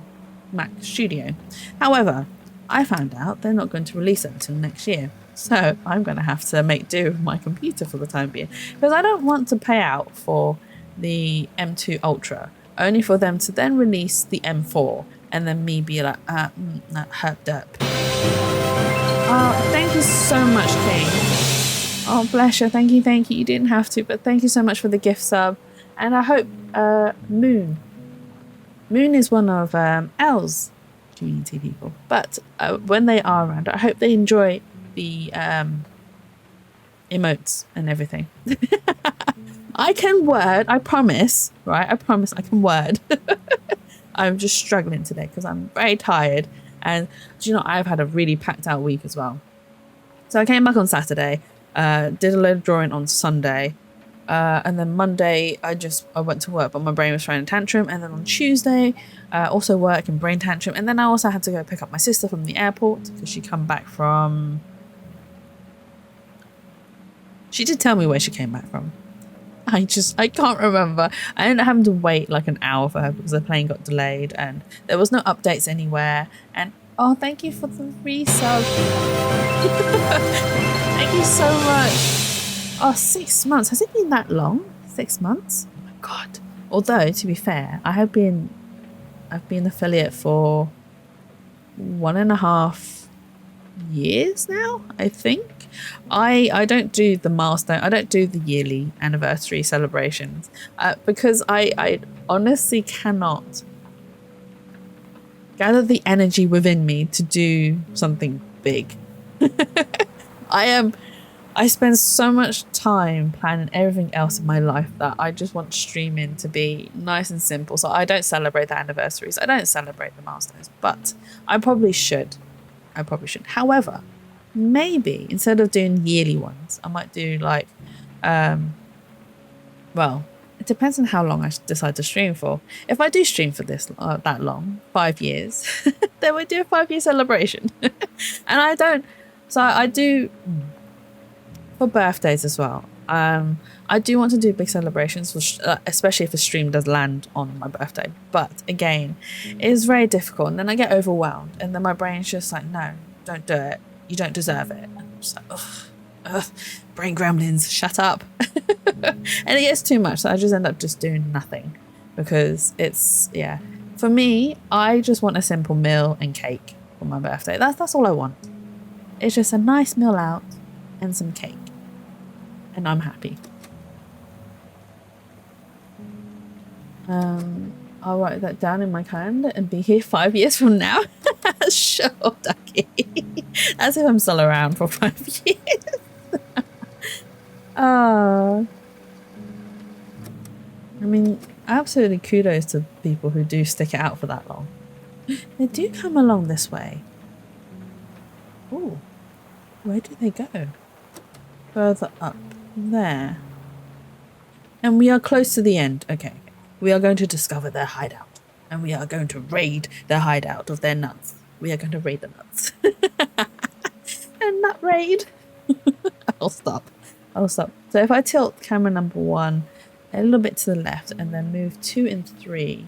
Mac Studio. However, I found out they're not going to release it until next year. So I'm going to have to make do with my computer for the time being. Because I don't want to pay out for the M2 Ultra, only for them to then release the M4 and then me be like, herped up. Oh, thank you so much, King. Oh, bless you. Thank you. You didn't have to, but thank you so much for the gift sub. And I hope Moon is one of L's community people. But when they are around, I hope they enjoy the emotes and everything. I can word. I promise. Right? I promise I can word. I'm just struggling today because I'm very tired. And do you know, I've had a really packed out week as well. So I came back on Saturday, did a load of drawing on Sunday. And then Monday, I went to work, but my brain was throwing a tantrum. And then on Tuesday, also work and brain tantrum. And then I also had to go pick up my sister from the airport because she come back from... She did tell me where she came back from. I can't remember. I ended up having to wait like an hour for her because the plane got delayed and there was no updates anywhere. And oh, thank you for the resub. Thank you so much. Oh, 6 months. Has it been that long? 6 months? Oh my God. Although, to be fair, I've been affiliate for 1.5 years now, I think. I don't do the milestone. I don't do the yearly anniversary celebrations because I honestly cannot gather the energy within me to do something big. I spend so much time planning everything else in my life that I just want streaming to be nice and simple. So I don't celebrate the anniversaries. I don't celebrate the milestones, but I probably should. However, maybe instead of doing yearly ones, I might do like, well, it depends on how long I decide to stream for. If I do stream for this that long, 5 years, then we do a 5-year celebration. And I don't, so I do for birthdays as well. I do want to do big celebrations, especially if the stream does land on my birthday. But again, it is very difficult. And then I get overwhelmed. And then my brain's just like, no, don't do it. You don't deserve it. And I'm just like, ugh, brain gremlins, shut up. And it gets too much. So I just end up just doing nothing. Because it's, yeah. For me, I just want a simple meal and cake for my birthday. That's all I want. It's just a nice meal out and some cake. And I'm happy. I'll write that down in my calendar and be here 5 years from now. Sure, Ducky. As if I'm still around for 5 years. I mean, absolutely kudos to people who do stick it out for that long. They do come along this way. Ooh, where do they go? Further up there. And we are close to the end. Okay. We are going to discover their hideout. And we are going to raid their hideout of their nuts. We are going to raid the nuts. And nut raid. I'll stop. So if I tilt camera number 1 a little bit to the left and then move 2 and 3.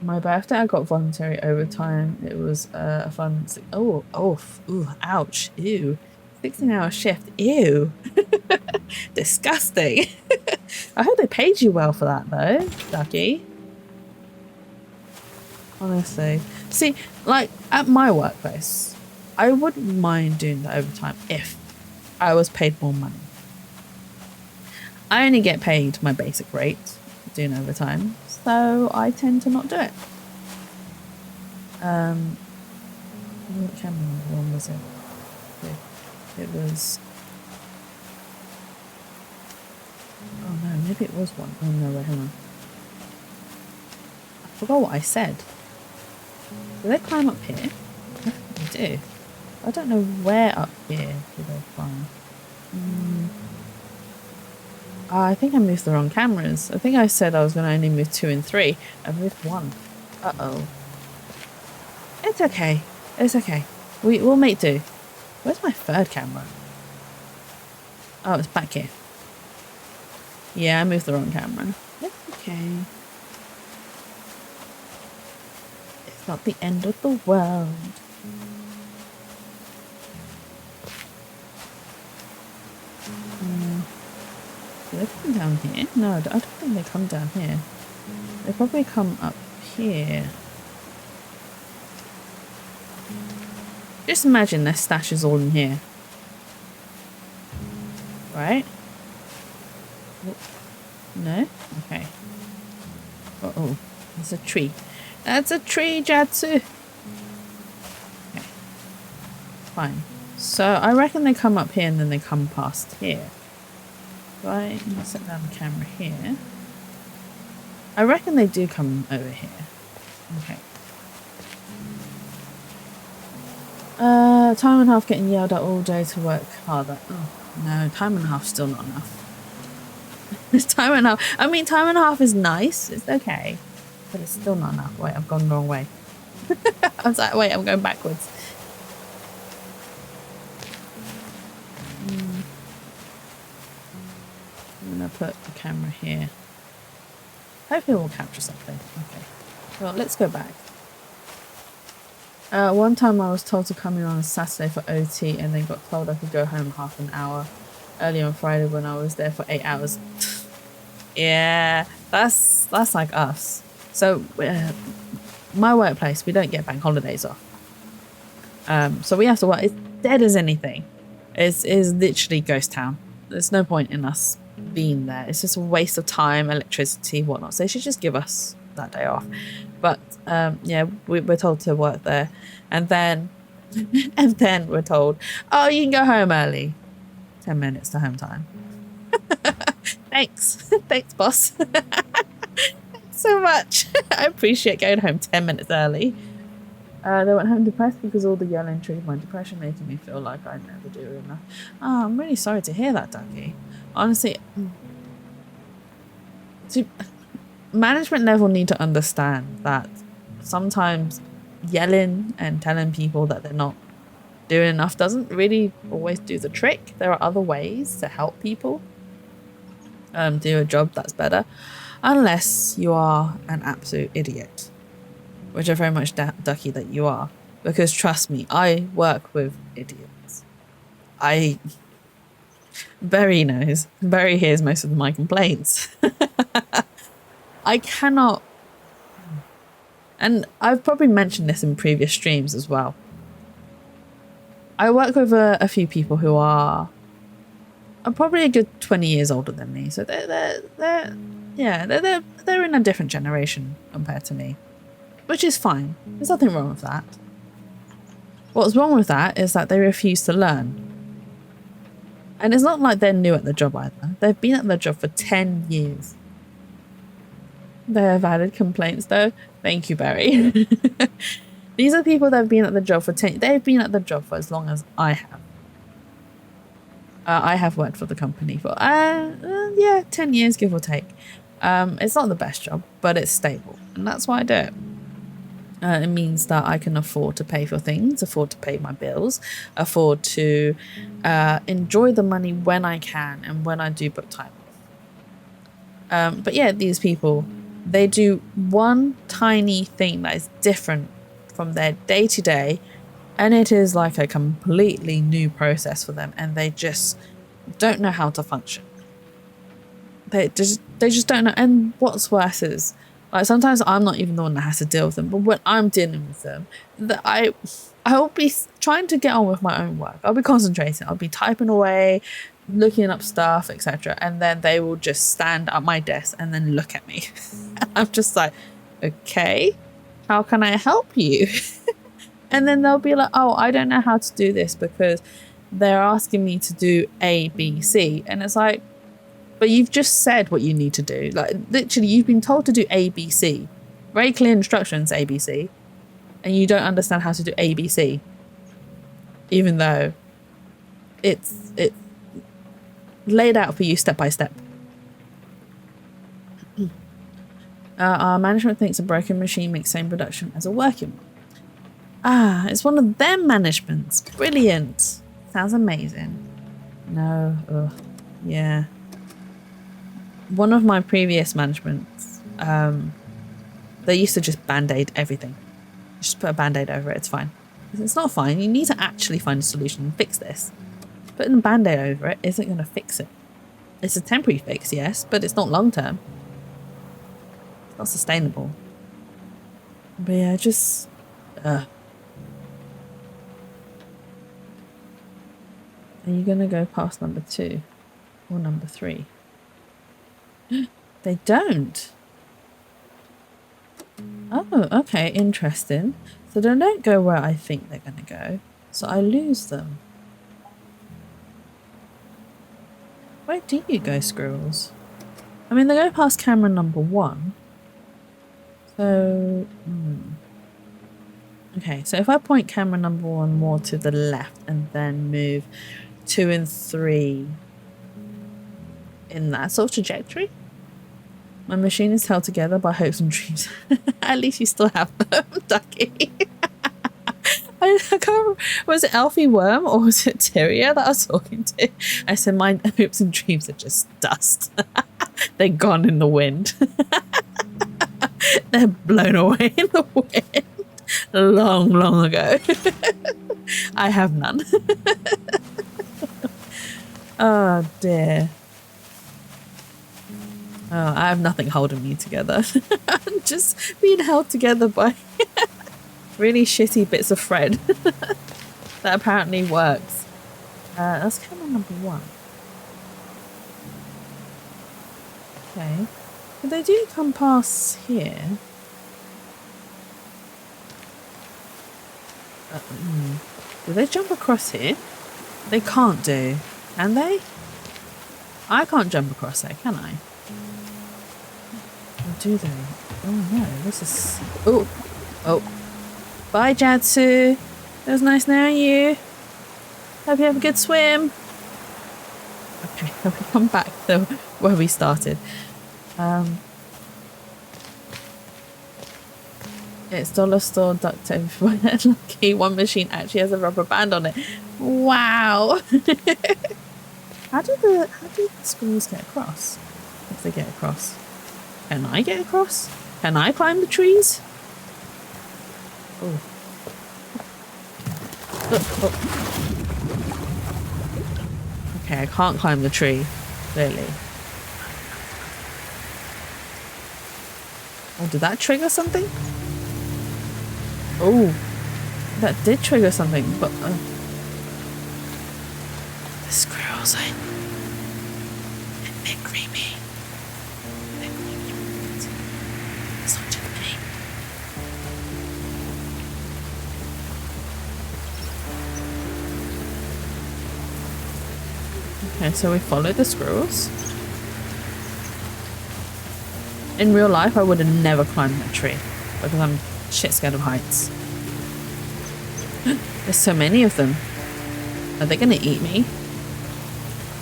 My birthday, I got voluntary overtime. It was a fun... ooh, ouch. Ew. 16-hour shift. Ew. Disgusting. I hope they paid you well for that though, Ducky. Honestly. See, like at my workplace, I wouldn't mind doing the overtime if I was paid more money. I only get paid my basic rate doing overtime, so I tend to not do it. What camera one was it? It was... Oh no, maybe it was one. Oh no, wait, hang on. I forgot what I said. Do they climb up here? I think they do. I don't know where up here do they climb. I think I moved the wrong cameras. I think I said I was going to only move 2 and 3. I moved 1. Uh-oh. It's okay. It's okay. We'll make do. Where's my third camera? Oh, it's back here. Yeah, I moved the wrong camera. It's okay. It's not the end of the world. Do they come down here? No, I don't think they come down here. They probably come up here. Just imagine their stash is all in here. Right? No? Okay. Uh-oh. There's a tree. That's a tree, Jatsu! Okay. Fine. So, I reckon they come up here and then they come past here. Right? I'm going to set down the camera here. I reckon they do come over here. Okay. Time and a half getting yelled at all day to work harder. Oh, no, time and a half still not enough. Time and a half. I mean, time and a half is nice. It's okay. But it's still not enough. Wait, I've gone the wrong way. I was like, wait, I'm going backwards. I'm going to put the camera here. Hopefully we'll capture something. Okay. Well, let's go back. One time I was told to come in on a Saturday for OT and then got told I could go home half an hour early on Friday when I was there for 8 hours. Yeah, that's like us. So my workplace, we don't get bank holidays off. So we have to work. It's dead as anything. It's literally ghost town. There's no point in us being there. It's just a waste of time, electricity, whatnot. So they should just give us that day off. But yeah, we're told to work there, and then we're told, oh, you can go home early. 10 minutes to home time. Thanks, thanks, boss. Thanks so much. I appreciate going home 10 minutes early. They went home depressed because all the yelling triggered my depression, making me feel like I'd never do enough. Oh, I'm really sorry to hear that, Ducky. Honestly, management level need to understand that sometimes yelling and telling people that they're not doing enough doesn't really always do the trick. There are other ways to help people do a job that's better, unless you are an absolute idiot, which I very much ducky that you are, because trust me, I work with idiots. Barry knows. Barry hears most of my complaints. I cannot, and I've probably mentioned this in previous streams as well. I work with a few people who are probably a good 20 years older than me, so they're in a different generation compared to me, which is fine. There's nothing wrong with that. What's wrong with that is that they refuse to learn. And it's not like they're new at the job either. They've been at the job for 10 years. They have valid complaints though. Thank you, Barry. These are people that have been at the job for 10. They've been at the job for as long as I have. I have worked for the company for 10 years, give or take. It's not the best job, but it's stable, and that's why I do it. It means that I can afford to pay for things, afford to pay my bills, afford to enjoy the money when I can and when I do book time off. But yeah, these people, they do one tiny thing that is different from their day-to-day, and it is like a completely new process for them, and they just don't know how to function. They just don't know. And what's worse is, like, sometimes I'm not even the one that has to deal with them, but when I'm dealing with them, that I'll be trying to get on with my own work. I'll be concentrating. I'll be typing away, looking up stuff, etc. And then they will just stand at my desk and then look at me. And I'm just like, okay, how can I help you? And then they'll be like, oh, I don't know how to do this because they're asking me to do A, B, C. And it's like, but you've just said what you need to do. Like, literally, you've been told to do A, B, C. Very clear instructions, A, B, C. And you don't understand how to do A, B, C. Even though it's laid out for you step by step. Our management thinks a broken machine makes same production as a working one. Ah, it's one of them managements. Brilliant. Sounds amazing. No. Ugh. Yeah. One of my previous managements, they used to just band-aid everything. Just put a band-aid over it, it's fine. It's not fine. You need to actually find a solution and fix this. Putting a band-aid over it isn't going to fix it. It's a temporary fix, yes, but it's not long-term. It's not sustainable. But yeah, just... Are you going to go past number 2 or number 3? They don't. Oh, okay, interesting. So they don't go where I think they're going to go. So I lose them. Where do you go, squirrels? I mean, they go past camera number 1. So, okay, so if I point camera number 1 more to the left and then move 2 and 3 in that sort of trajectory, my machine is held together by hopes and dreams. At least you still have them, Ducky. I can't remember, was it Alfie Worm or was it Tyria that I was talking to? I said my hopes and dreams are just dust. They're gone in the wind. They're blown away in the wind long, long ago. I have none. Oh dear. Oh, I have nothing holding me together. I'm just being held together by really shitty bits of thread that apparently works. That's camera number 1. Okay. But they do come past here. Do they jump across here? They can't do. Can they? I can't jump across there, can I? Or do they? Oh no, this is... Oh. Bye, Jatsu. It was nice knowing you. Hope you have a good swim. Okay, we come back to where we started. It's dollar store duct tape. Lucky one machine actually has a rubber band on it. Wow. How do the squirrels get across? If they get across. Can I get across? Can I climb the trees? Oh. Okay, I can't climb the tree, clearly. Oh, did that trigger something? Oh, that did trigger something, but the squirrels are a bit creepy. It's not just me. Okay, so we followed the squirrels. In real life, I would have never climbed that tree because I'm shit scared of heights. There's so many of them. Are they gonna eat me?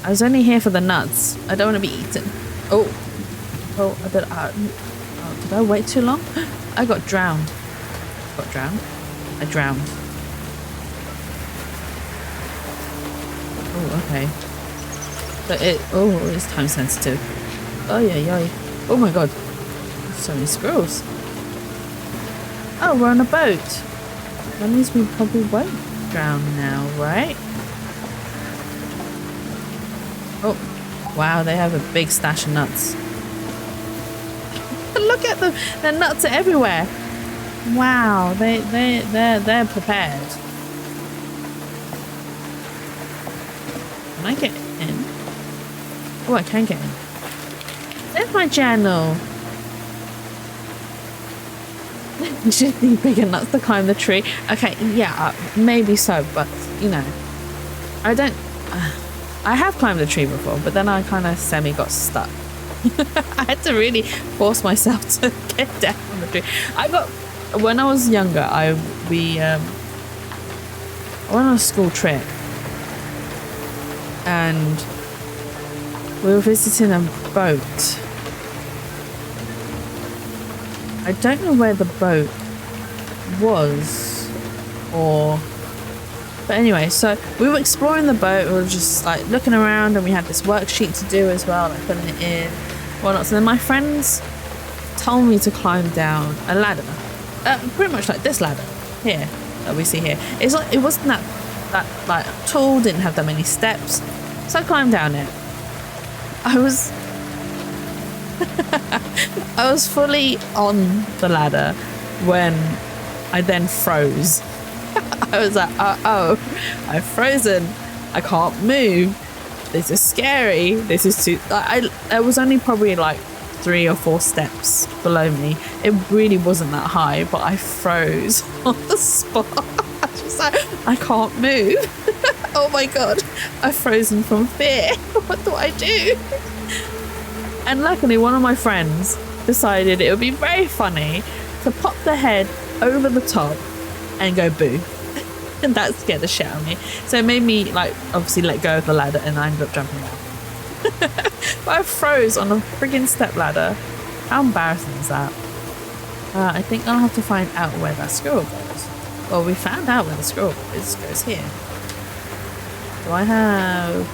I was only here for the nuts. I don't want to be eaten. Oh, did I wait too long? I got drowned. I drowned. Oh, okay. But it's time sensitive. Oh yeah. Oh my god. So many squirrels. Oh, we're on a boat. That means we probably won't drown now, right? Oh, wow, they have a big stash of nuts. Look at them. Their nuts are everywhere. Wow, they're prepared. Can I get in? Oh, I can get in. There's my channel. You should need bigger nuts to climb the tree. Okay, yeah, maybe so, but you know, I don't. I have climbed a tree before, but then I kind of semi got stuck. I had to really force myself to get down on the tree. When I was younger, we went on a school trip, and we were visiting a boat. I don't know where the boat was, but anyway, so we were exploring the boat. We were just like looking around, and we had this worksheet to do as well, like filling it in, whatnot. So then my friends told me to climb down a ladder, pretty much like this ladder here that we see here. It wasn't that like tall, didn't have that many steps, so I climbed down it. I was fully on the ladder when I then froze. I was like, oh, I've frozen. I can't move. This is scary. This is too... I was only probably like 3 or 4 steps below me. It really wasn't that high, but I froze on the spot. I was just like, I can't move. Oh my god. I've frozen from fear. What do I do? And luckily, one of my friends decided it would be very funny to pop the head over the top and go boo. And that scared the shit out of me. So it made me like obviously let go of the ladder and I ended up jumping down. But I froze on a friggin' step ladder. How embarrassing is that? I think I'll have to find out where that squirrel goes. Well, we found out where the squirrel is. It goes here. Do I have...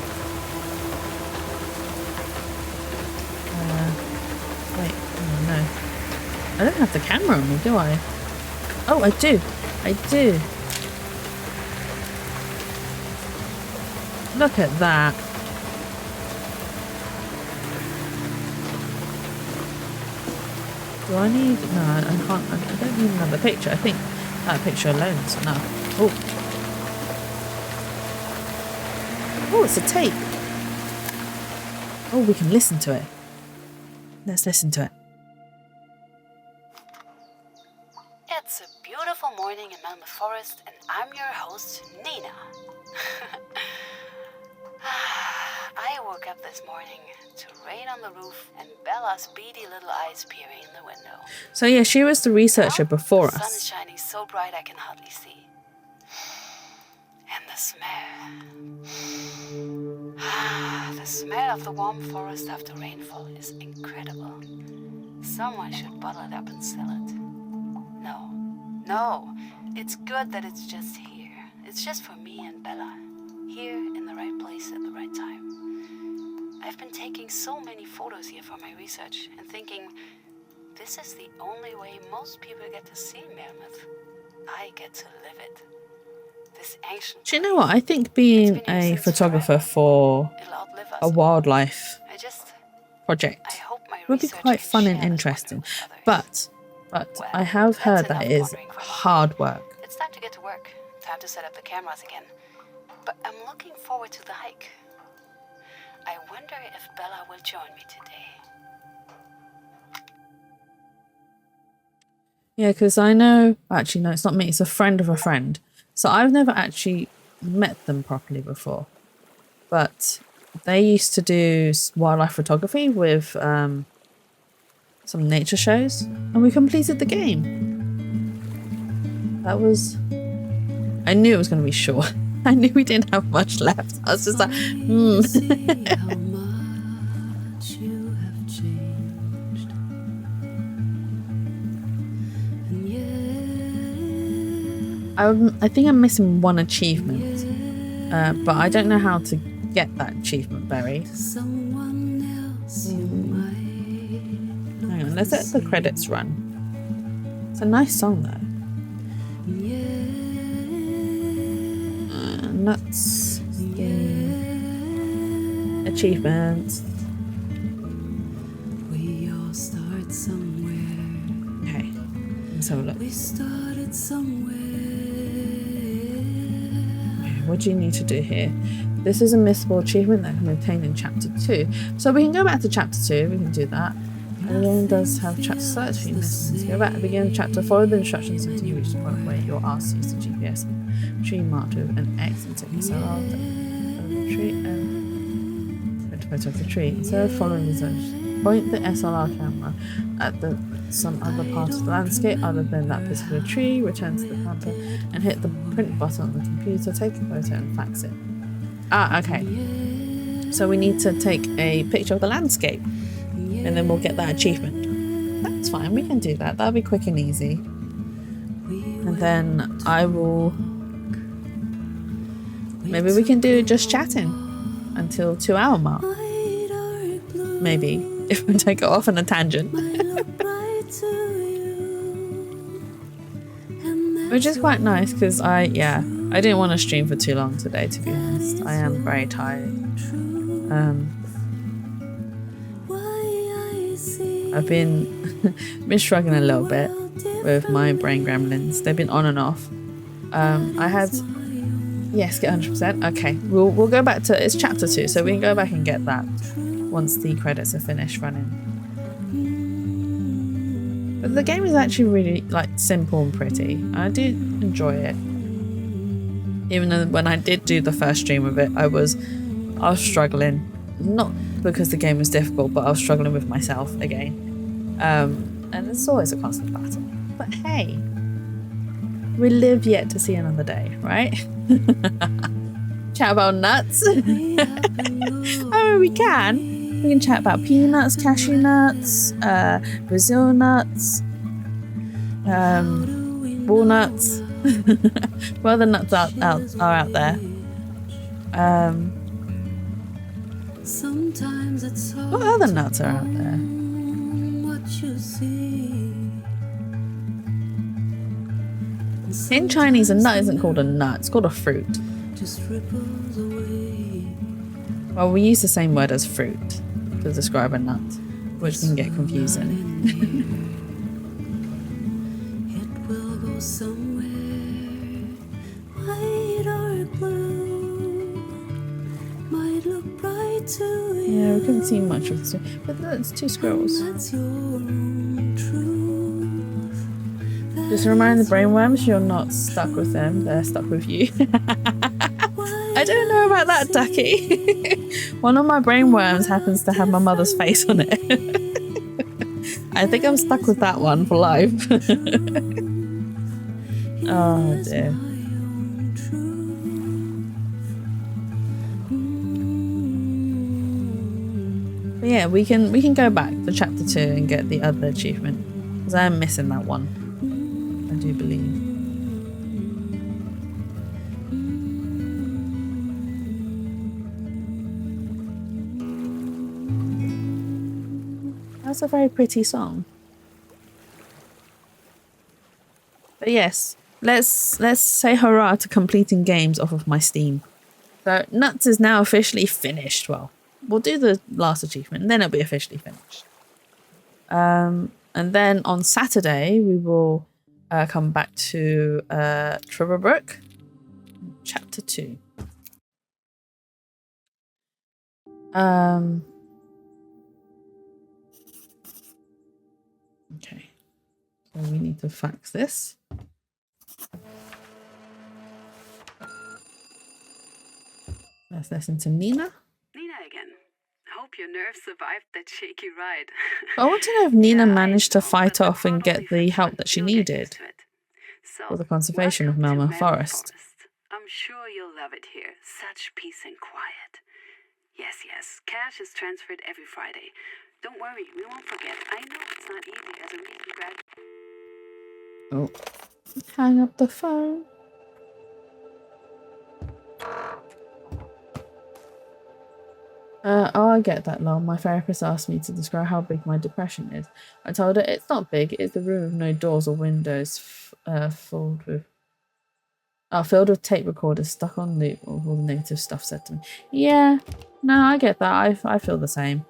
wait, oh no. I don't have the camera on me, do I? Oh, I do. I do. Look at that. Do I need... No, I can't... I don't need another picture. I think that picture alone is enough. Oh. Oh, it's a tape. Oh, we can listen to it. Let's listen to it. It's a beautiful morning in Mammoth Forest, and I'm your host, Nina. I woke up this morning to rain on the roof and Bella's beady little eyes peering in the window. So yeah, she was the researcher before the sun is us. shining so bright I can hardly see. And the smell. The smell of the warm forest after rainfall is incredible. Someone should bottle it up and sell it. No, it's good that it's just here. It's just for me and Bella. Here in the right place at the right time. I've been taking so many photos here for my research and thinking, this is the only way most people get to see Mammoth. I get to live it. This ancient... Do you know what? I think being a photographer for a wildlife project would be quite fun and interesting. But I have heard that it is hard work. It's time to get to work. Time to set up the cameras again. But I'm looking forward to the hike. I wonder if Bella will join me today. Yeah, because I know... Actually, no, it's not me. It's a friend of a friend. So I've never actually met them properly before. But they used to do wildlife photography with some nature shows. And we completed the game. That was... I knew it was going to be short. I knew we didn't have much left. I was just like, I think I'm missing one achievement, but I don't know how to get that achievement berry. Hang on, let's let the credits run. It's a nice song though. Nuts. Achievements. Okay, let's have a look. What do you need to do here? This is a missable achievement that can be obtained in chapter 2. So we can go back to chapter 2, we can do that. And the game does have chapter search for you missing. Go back to the beginning of the chapter, follow the instructions until you reach the point where you're asked to use the GPS tree marked with an X and take the SLR of the tree and print a photo of the tree. Instead of following these instructions, point the SLR camera at some other part of the landscape other than that particular tree, return to the counter and hit the print button on the computer, take a photo and fax it. Okay. So we need to take a picture of the landscape and then we'll get that achievement. That's fine, we can do that. That'll be quick and easy. And then I will... Maybe we can do just chatting until 2-hour mark. Maybe, if we don't go off on a tangent. Which is quite nice because I didn't want to stream for too long today, to be honest. I am very tired. I've been struggling a little bit with my brain gremlins. They've been on and off. I had... Yes, get 100%. Okay, we'll go back to... It's chapter 2, so we can go back and get that once the credits are finished running. But the game is actually really simple and pretty. I do enjoy it. Even though when I did do the first stream of it, I was struggling. Not because the game was difficult, but I was struggling with myself again. And it's always a constant battle. But hey, we live yet to see another day, right? Chat about nuts. I mean, we can chat about peanuts, cashew nuts, Brazil nuts, walnuts. What other nuts are out there? What other nuts are out there? In Chinese, a nut isn't called a nut, it's called a fruit. Well, we use the same word as fruit to describe a nut, which can get confusing. Yeah, we couldn't see much of this, but that's 2 squirrels. Just remind the brainworms you're not stuck with them, they're stuck with you. I don't know about that, Ducky. One of my brainworms happens to have my mother's face on it. I think I'm stuck with that one for life. Oh dear. But yeah, we can go back to chapter 2 and get the other achievement, because I am missing that one, I do believe. That's a very pretty song. But yes, let's say hurrah to completing games off of my Steam. So Nuts is now officially finished. Well, we'll do the last achievement and then it'll be officially finished. And then on Saturday we will come back to Triverbrook, chapter 2. Okay, so we need to fax this. Let's listen to Nina. Nina again. Hope your nerves survived that shaky ride. I want to know if Nina Yeah, managed I to know, fight but off and get totally the fix help it. that she You'll get needed used to it. So, for the conservation of welcome to Melma Forest. I'm sure you'll love it here. Such peace and quiet. Yes, cash is transferred every Friday. Don't worry, we won't forget. I know it's not easy as a recent graduate. Oh, hang up the phone. Oh, I get that, Lol. My therapist asked me to describe how big my depression is. I told her it's not big, it's a room with no doors or windows, filled with tape recorders stuck on loop, or all the negative stuff said to me. Yeah, no, I get that. I feel the same.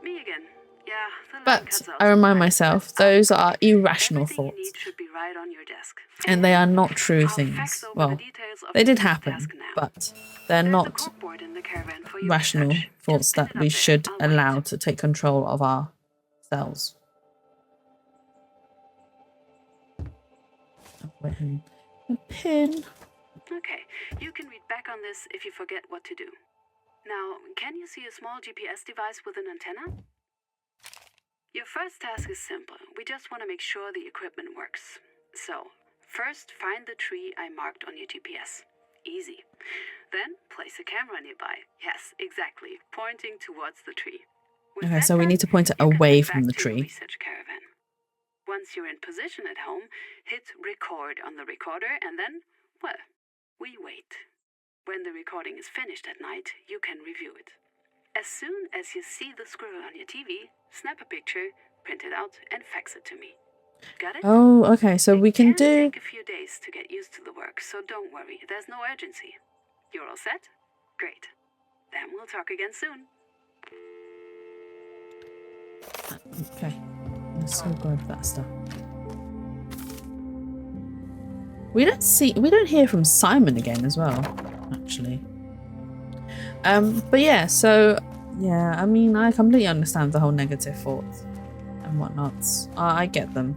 Me again. Yeah, the line But cuts out I remind sometimes, myself, but those are irrational everything you thoughts. need should be right on your desk. And they are not true I'll things. fax over Well, the details of they your did next happen, task now. but they're There's a not corkboard in the caravan for you to rational touch. thoughts Just pin that it up we there. should I'll allow wait. to take control of ourselves. Oh, wait, hang on. A pin. Okay, you can read back on this if you forget what to do. Now, can you see a small GPS device with an antenna? Your first task is simple. We just want to make sure the equipment works. So, first find the tree I marked on your GPS. Easy. Then place a camera nearby. Yes, exactly, pointing towards the tree. With Okay, that so we done, need to point it you can away head from back the to your tree. research caravan. Once you're in position at home, hit record on the recorder and then, well, we wait. When the recording is finished at night, you can review it. As soon as you see the squirrel on your TV, snap a picture, print it out, and fax it to me. Got it? Oh, okay, so we can It can do... take a few days to get used to the work, so don't worry. There's no urgency. You're all set? Great. Then we'll talk again soon. Okay, I'm so glad for that stuff. We don't hear from Simon again as well, actually. But yeah, so yeah, I mean, I completely understand the whole negative thoughts and whatnots. I get them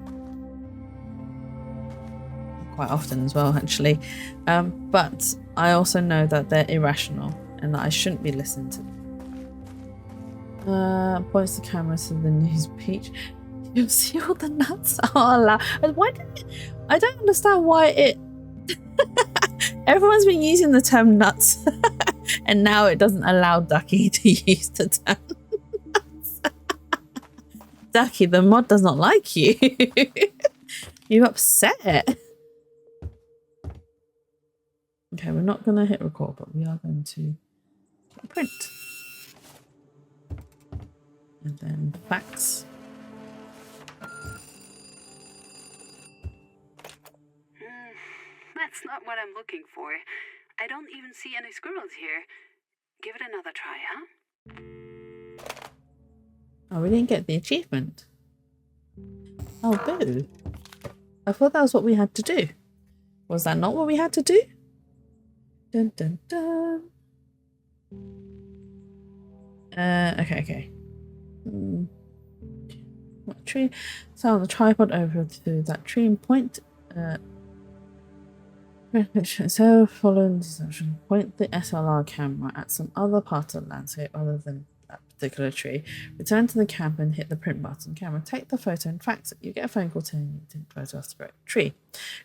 quite often as well, actually. But I also know that they're irrational and that I shouldn't be listening to them. Points the camera to the news beach. You'll see all the nuts are allowed. And why did it? I don't understand why it. Everyone's been using the term nuts, and now it doesn't allow Ducky to use the term nuts. Ducky, the mod does not like you. You upset it. Okay, we're not going to hit record, but we are going to print. And then fax. That's not what I'm looking for. I don't even see any squirrels here. Give it another try, huh? Oh, we didn't get the achievement. Oh, boo. I thought that was what we had to do. Was that not what we had to do? Dun dun dun. Okay. What tree? So on the tripod over to that tree and point. So following the instruction, point the SLR camera at some other part of the landscape other than that particular tree. Return to the camera and hit the print button. Camera, take the photo and fax it. You get a phone call telling you to photograph the correct tree.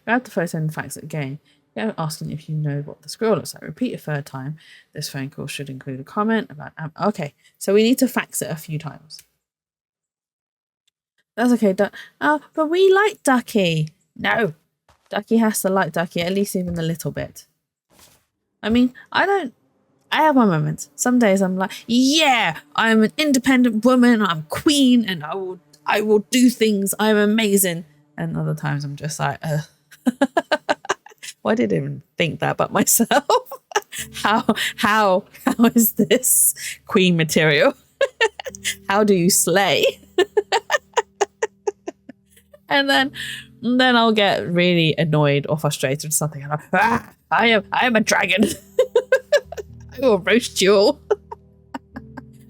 Grab the photo and fax it again. Go asking if you know what the squirrel looks like. Repeat a third time. This phone call should include a comment about. Okay, so we need to fax it a few times. That's okay. But we like Ducky. No. Ducky has to like Ducky, at least even a little bit. I mean, I have my moments. Some days I'm like, yeah, I'm an independent woman, I'm queen, and I will do things, I'm amazing. And other times I'm just like, why did I even think that about myself? How is this queen material? How do you slay? And then I'll get really annoyed or frustrated or something. And I am a dragon. I will roast you all.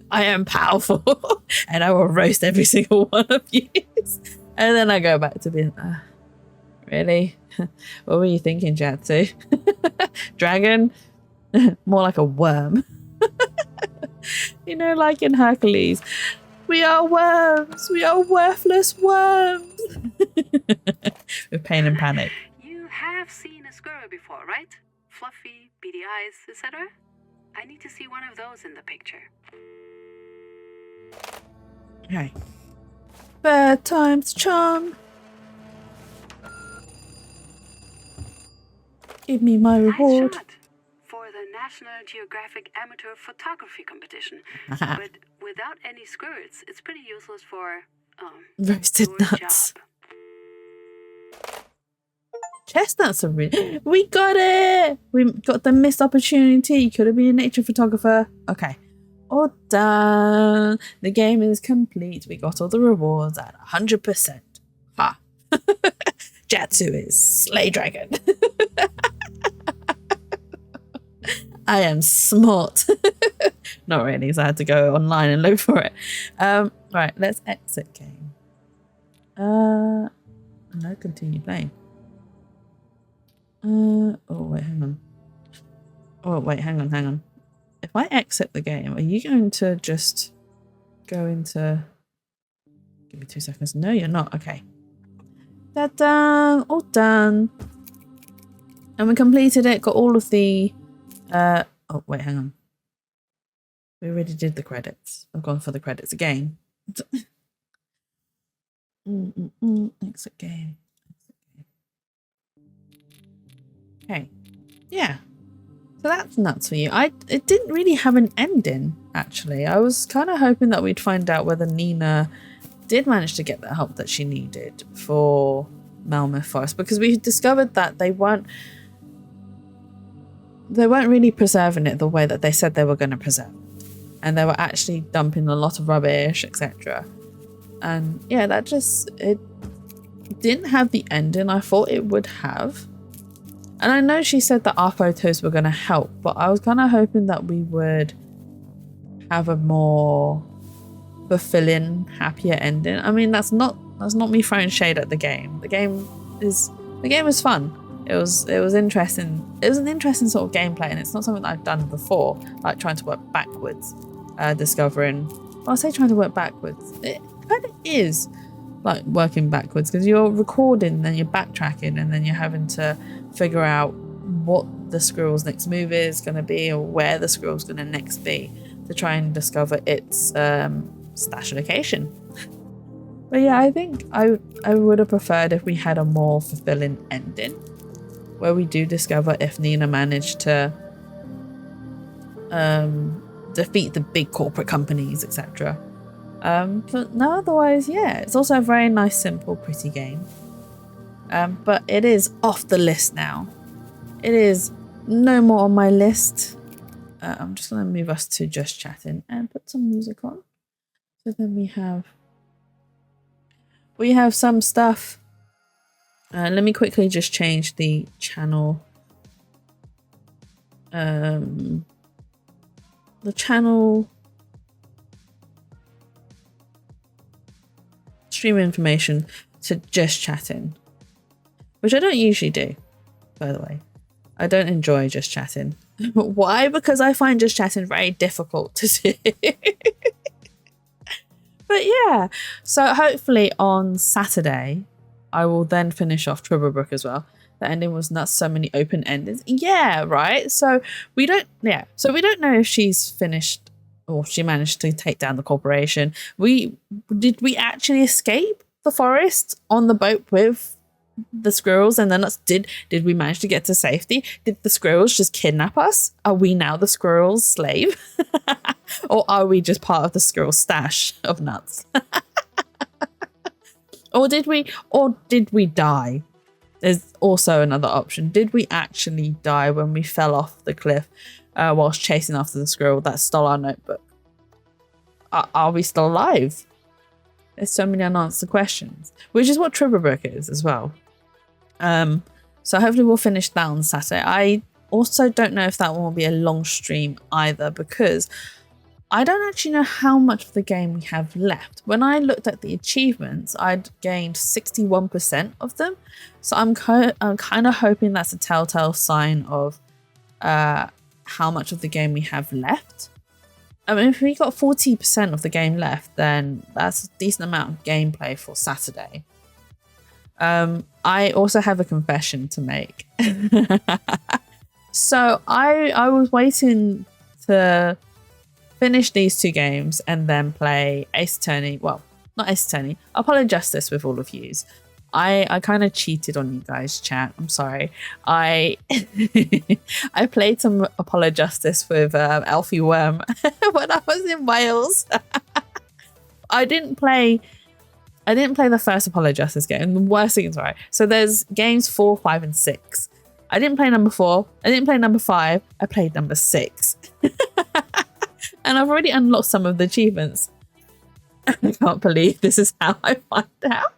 I am powerful. And I will roast every single one of you. And then I go back to being, really? What were you thinking, Jatsu? Dragon? More like a worm. You know, like in Hercules. We are worms. We are worthless worms. With pain and panic. You have seen a squirrel before, right? Fluffy, beady eyes, etc. I need to see one of those in the picture. Okay. Bad times charm. Give me my reward. Nice shot for the National Geographic Amateur Photography Competition. But without any squirrels, it's pretty useless for roasted your nuts. job. Chestnuts are really. We got it! We got the missed opportunity. Could have been a nature photographer. Okay. All done. The game is complete. We got all the rewards at 100%. Ha. Jatsu is Slay Dragon. I am smart. Not really, so I had to go online and look for it. Right, let's exit game. No, continue playing. Oh wait, hang on. Oh wait, hang on. If I exit the game, are you going to just go into... Give me 2 seconds. No, you're not. Okay. Ta-da! All done. And we completed it. Got all of the... oh wait, hang on. We already did the credits. I've gone for the credits again. Exit game. Okay. Yeah. So that's nuts for you. It didn't really have an ending, actually. I was kind of hoping that we'd find out whether Nina did manage to get the help that she needed for Melmoth Forest, because we discovered that they weren't really preserving it the way that they said they were going to preserve it. And they were actually dumping a lot of rubbish, etc. And yeah, that just, it didn't have the ending I thought it would have. And I know she said that our photos were going to help, but I was kind of hoping that we would have a more fulfilling, happier ending. I mean, that's not me throwing shade at the game. The game was fun. It was interesting. It was an interesting sort of gameplay, and it's not something that I've done before, like trying to work backwards, discovering. Well, I say trying to work backwards. It kind of is, like working backwards, because you're recording, then you're backtracking, and then you're having to figure out what the squirrel's next move is going to be, or where the squirrel's going to next be, to try and discover its stash location. But yeah, I think I would have preferred if we had a more fulfilling ending, where we do discover if Nina managed to defeat the big corporate companies, etc. But no, otherwise, yeah, it's also a very nice, simple, pretty game. But it is off the list now. It is no more on my list. I'm just going to move us to just chatting and put some music on. So then we have some stuff. Let me quickly just change the channel. The channel stream information to just chatting, which I don't usually do, by the way. I don't enjoy just chatting. Why? Because I find just chatting very difficult to do. But yeah, so hopefully on Saturday I will then finish off Triblebrook as well. The ending was not so many open endings. Yeah, right. So we don't know if she's finished or she managed to take down the corporation. Did we actually escape the forest on the boat with the squirrels, and then did we manage to get to safety? Did the squirrels just kidnap us? Are we now the squirrel's slave? Or are we just part of the squirrel stash of nuts? or did we die? There's also another option. Did we actually die when we fell off the cliff whilst chasing after the squirrel that stole our notebook? Are we still alive? There's so many unanswered questions, which is what Triblebrook is as well. So hopefully we'll finish that on Saturday. I also don't know if that one will be a long stream either, because I don't actually know how much of the game we have left. When I looked at the achievements, I'd gained 61% of them. So I'm kind of hoping that's a telltale sign of how much of the game we have left. I mean, if we got 40% of the game left, then that's a decent amount of gameplay for Saturday. I also have a confession to make. So I was waiting to finish these two games and then play Ace Attorney. Well, not Ace Attorney. Apollo Justice with all of yous. I kind of cheated on you guys, chat. I'm sorry. I played some Apollo Justice with Alfie Worm when I was in Wales. I didn't play the first Apollo Justice game. And the worst thing is, right, so there's games 4, 5, and 6. I didn't play number 4. I didn't play number 5. I played number 6. And I've already unlocked some of the achievements. I can't believe this is how I find out.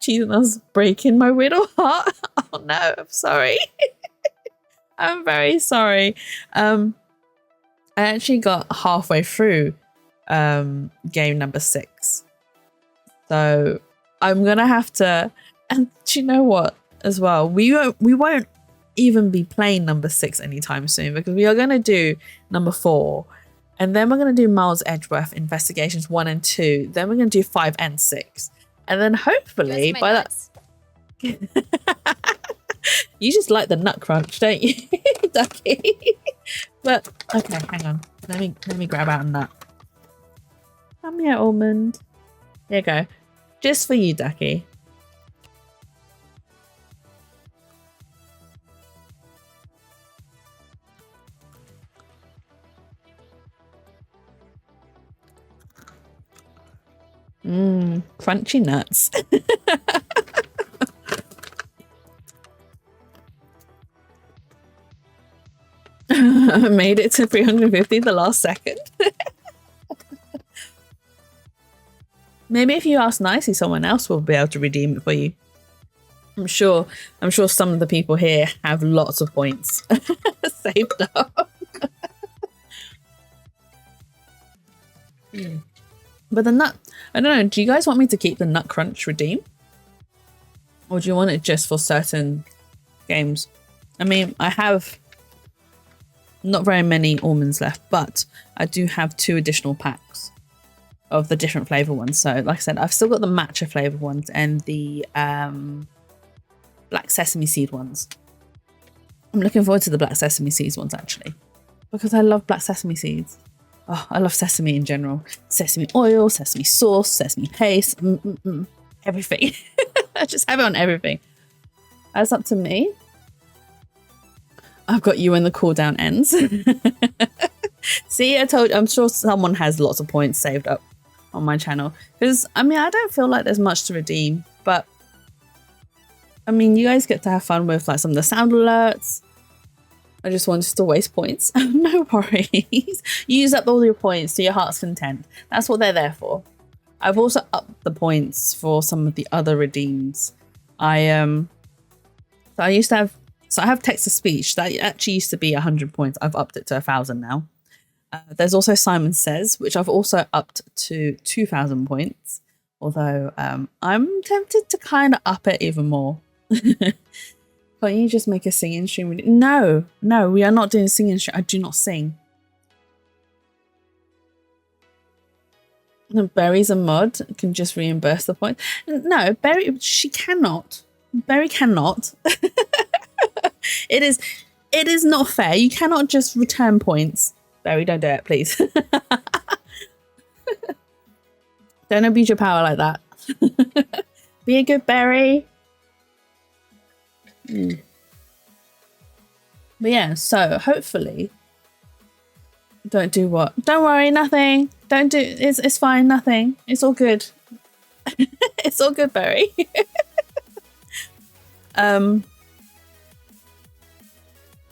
Cheesiness breaking my little heart. Oh no, I'm sorry. I'm very sorry. I actually got halfway through game number 6. So I'm gonna have to, and do you know what as well? We won't even be playing number 6 anytime soon, because we are gonna do number 4. And then we're going to do Miles Edgeworth Investigations 1 and 2. Then we're going to do 5 and 6. And then hopefully by that... You just like the nut crunch, don't you, Ducky? But, okay, hang on. Let me grab out a nut. Come here, almond. Here you go. Just for you, Ducky. Crunchy nuts. Made it to 350 the last second. Maybe if you ask nicely, someone else will be able to redeem it for you. I'm sure some of the people here have lots of points saved up. But the nut, I don't know, do you guys want me to keep the nut crunch redeem? Or do you want it just for certain games? I mean, I have not very many almonds left, but I do have 2 additional packs of the different flavor ones. So like I said, I've still got the matcha flavor ones and the black sesame seed ones. I'm looking forward to the black sesame seeds ones actually, because I love black sesame seeds. Oh, I love sesame in general. Sesame oil, sesame sauce, sesame paste, everything. I just have it on everything. That's up to me. I've got you when the cooldown ends. See, I told you, I'm sure someone has lots of points saved up on my channel. Because, I mean, I don't feel like there's much to redeem. But, I mean, you guys get to have fun with like some of the sound alerts. I just wanted to waste points. No worries. Use up all your points to your heart's content. That's what they're there for. I've also upped the points for some of the other redeems. I have text to speech that actually used to be 100 points. I've upped it to 1,000 now. There's also Simon Says, which I've also upped to 2,000 points. Although I'm tempted to kind of up it even more. Can't you just make a singing stream? No, we are not doing a singing stream. I do not sing. No, Berry's a mod, can just reimburse the points. No, she cannot. Berry cannot. It is not fair. You cannot just return points. Berry, don't do it, please. Don't abuse your power like that. Be a good Berry. But yeah, so hopefully, don't do what? Don't worry, nothing. Don't do. It's fine. Nothing. It's all good. It's all good, Berry. But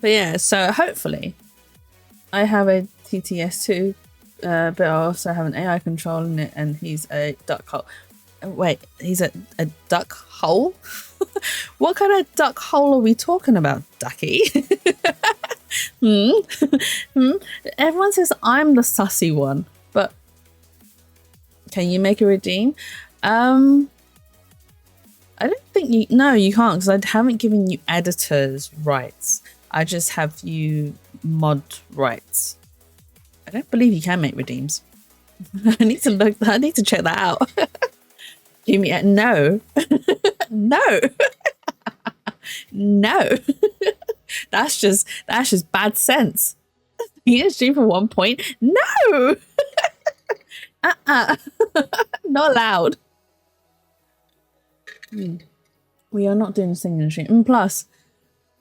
yeah, so hopefully I have a TTS2, but I also have an AI control in it, and he's a duck hole. Wait, he's a duck hole? What kind of duck hole are we talking about, Ducky? Everyone says I'm the sussy one, but can you make a redeem? I don't think you... No, you can't, because I haven't given you editor's rights. I just have you mod rights. I don't believe you can make redeems. I need to check that out. Give me a no. No. No. That's just bad sense. You get stream for 1 point. No. Not allowed. We are not doing a singing stream. And plus,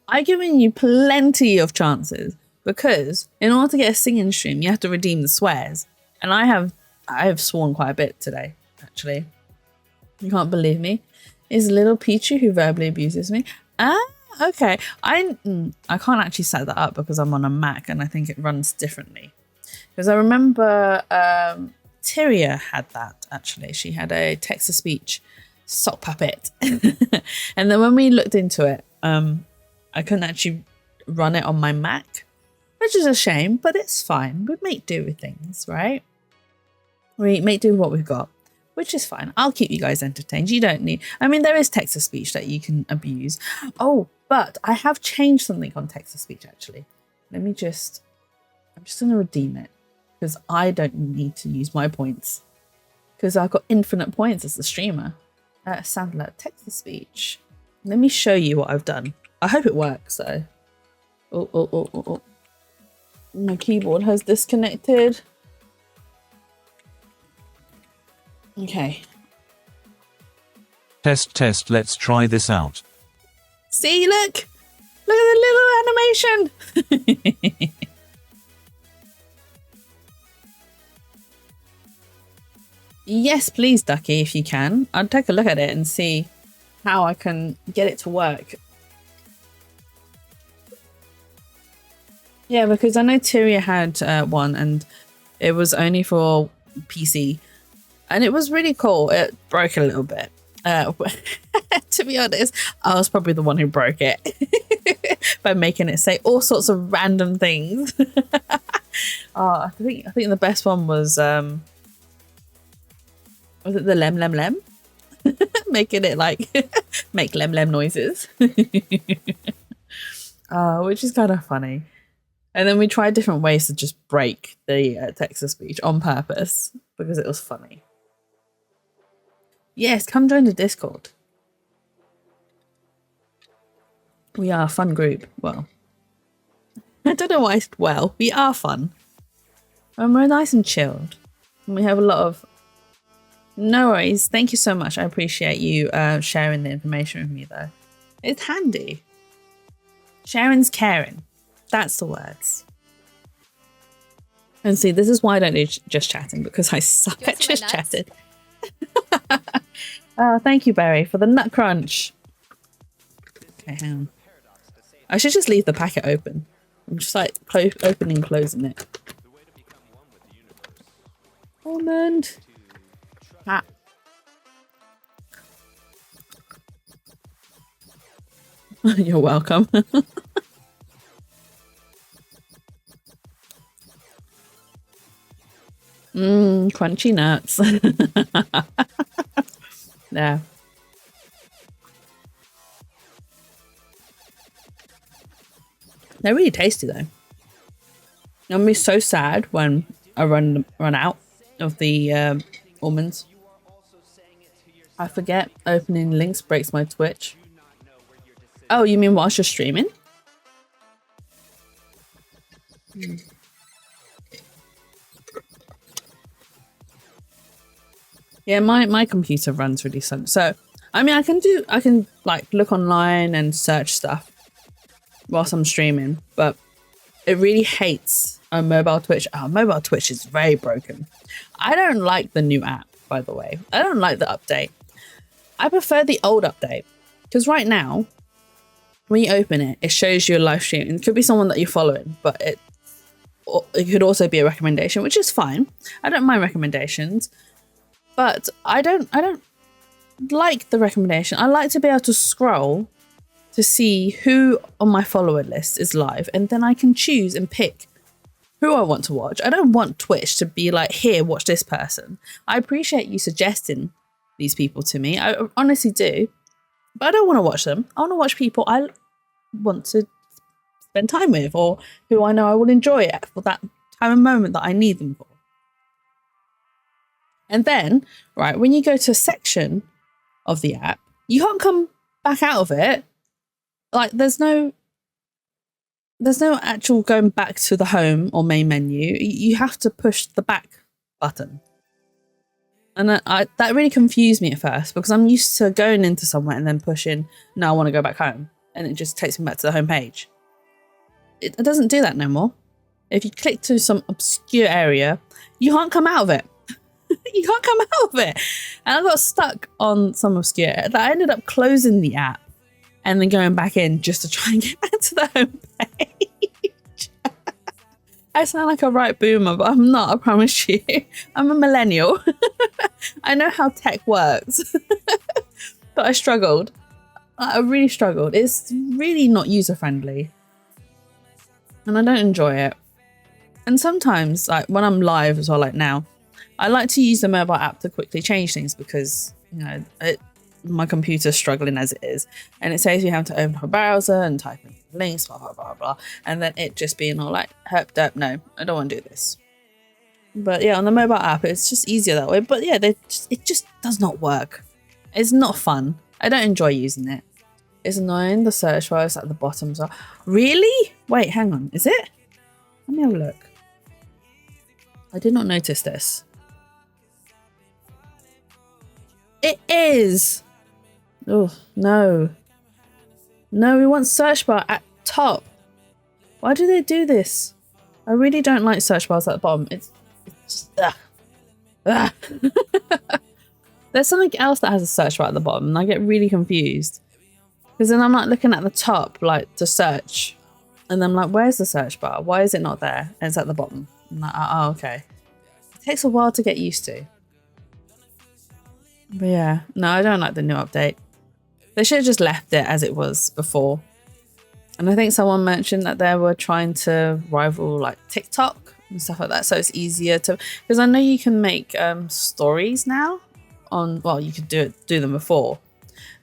I've given you plenty of chances, because in order to get a singing stream, you have to redeem the swears. And I have sworn quite a bit today, actually. You can't believe me. Is little Pichu who verbally abuses me? Ah, okay. I can't actually set that up because I'm on a Mac and I think it runs differently. Because I remember Tyria had that, actually. She had a text-to-speech sock puppet. And then when we looked into it, I couldn't actually run it on my Mac, which is a shame, but it's fine. We make do with things, right? We make do with what we've got, which is fine. I'll keep you guys entertained. You don't need... I mean, there is text-to-speech that you can abuse. Oh, but I have changed something on text-to-speech, actually. I'm just going to redeem it, because I don't need to use my points, because I've got infinite points as the streamer. Sandler, text-to-speech. Let me show you what I've done. I hope it works, though. Oh. My keyboard has disconnected. Okay. Test, let's try this out. See, look! Look at the little animation! Yes, please, Ducky, if you can. I'll take a look at it and see how I can get it to work. Yeah, because I know Tyria had one, and it was only for PC. And it was really cool. It broke a little bit. To be honest, I was probably the one who broke it by making it say all sorts of random things. I think the best one was it the lem lem lem? Making it like make lem lem noises. Which is kind of funny. And then we tried different ways to just break the text-to-speech on purpose because it was funny. Yes, come join the Discord. We are a fun group. Well, I don't know why it's well. We are fun. And we're nice and chilled. And we have a lot of... No worries. Thank you so much. I appreciate you sharing the information with me, though. It's handy. Sharing's caring. That's the words. And see, this is why I don't do just chatting, because I suck at just chatting. Thank you, Barry, for the nut crunch. Okay, hang on. I should just leave the packet open. I'm just like opening and closing it. Almond. Ah. You're welcome. Crunchy nuts. Yeah. They're really tasty though. I'm be so sad when I run out of the almonds. I forget opening links breaks my Twitch. Oh, you mean whilst you're streaming? Yeah, my computer runs really slow. So, I mean, I can like look online and search stuff whilst I'm streaming, but it really hates a mobile Twitch. Oh, mobile Twitch is very broken. I don't like the new app, by the way. I don't like the update. I prefer the old update because right now, when you open it, it shows you a live stream. It could be someone that you're following, but it could also be a recommendation, which is fine. I don't mind recommendations. But I don't like the recommendation. I like to be able to scroll to see who on my follower list is live, and then I can choose and pick who I want to watch. I don't want Twitch to be like, here, watch this person. I appreciate you suggesting these people to me. I honestly do. But I don't want to watch them. I want to watch people I want to spend time with, or who I know I will enjoy it for that time and moment that I need them for. And then, right, when you go to a section of the app, you can't come back out of it. Like, there's no actual going back to the home or main menu. You have to push the back button. And that really confused me at first, because I'm used to going into somewhere and then pushing, no, I want to go back home. And it just takes me back to the home page. It doesn't do that no more. If you click to some obscure area, you can't come out of it. You can't come out of it. And I got stuck on some obscure that I ended up closing the app and then going back in just to try and get back to the home page. I sound like a right boomer, but I'm not, I promise you. I'm a millennial. I know how tech works. But I struggled. I really struggled. It's really not user-friendly. And I don't enjoy it. And sometimes, like when I'm live as well, like now, I like to use the mobile app to quickly change things because, you know, my computer's struggling as it is. And it saves me having to open up a browser and type in links, blah, blah, blah, blah. And then it just being all like, herp, derp, no, I don't want to do this. But yeah, on the mobile app, it's just easier that way. But yeah, it just does not work. It's not fun. I don't enjoy using it. It's annoying. The search bar is at the bottom. So, really? Wait, hang on. Is it? Let me have a look. I did not notice this. It is. Oh, no. No, we want search bar at top. Why do they do this? I really don't like search bars at the bottom. It's just... Ugh. Ugh. There's something else that has a search bar at the bottom and I get really confused. Because then I'm like looking at the top, like to search. And I'm like, where's the search bar? Why is it not there? And it's at the bottom. I'm like, oh, okay. It takes a while to get used to. But yeah, no, I don't like the new update. They should have just left it as it was before. And I think someone mentioned that they were trying to rival like TikTok and stuff like that. So it's easier to, because I know you can make stories now on, well, you could do them before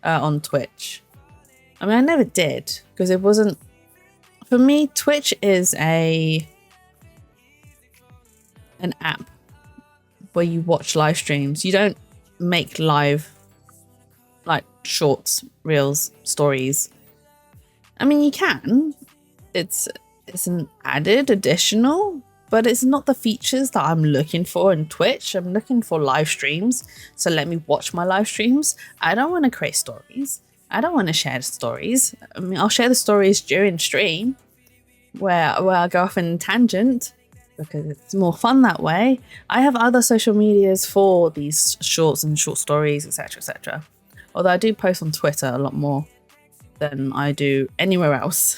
on Twitch. I mean, I never did because it wasn't For me, Twitch is an app where you watch live streams. You don't make live like shorts, reels, stories. I mean, you can. It's an added additional, but it's not the features that I'm looking for in Twitch. I'm looking for live streams. So let me watch my live streams. I don't want to create stories. I don't want to share stories. I mean, I'll share the stories during stream where I go off in tangent because it's more fun that way. I have other social medias for these shorts and short stories, etc., etc. Although I do post on Twitter a lot more than I do anywhere else.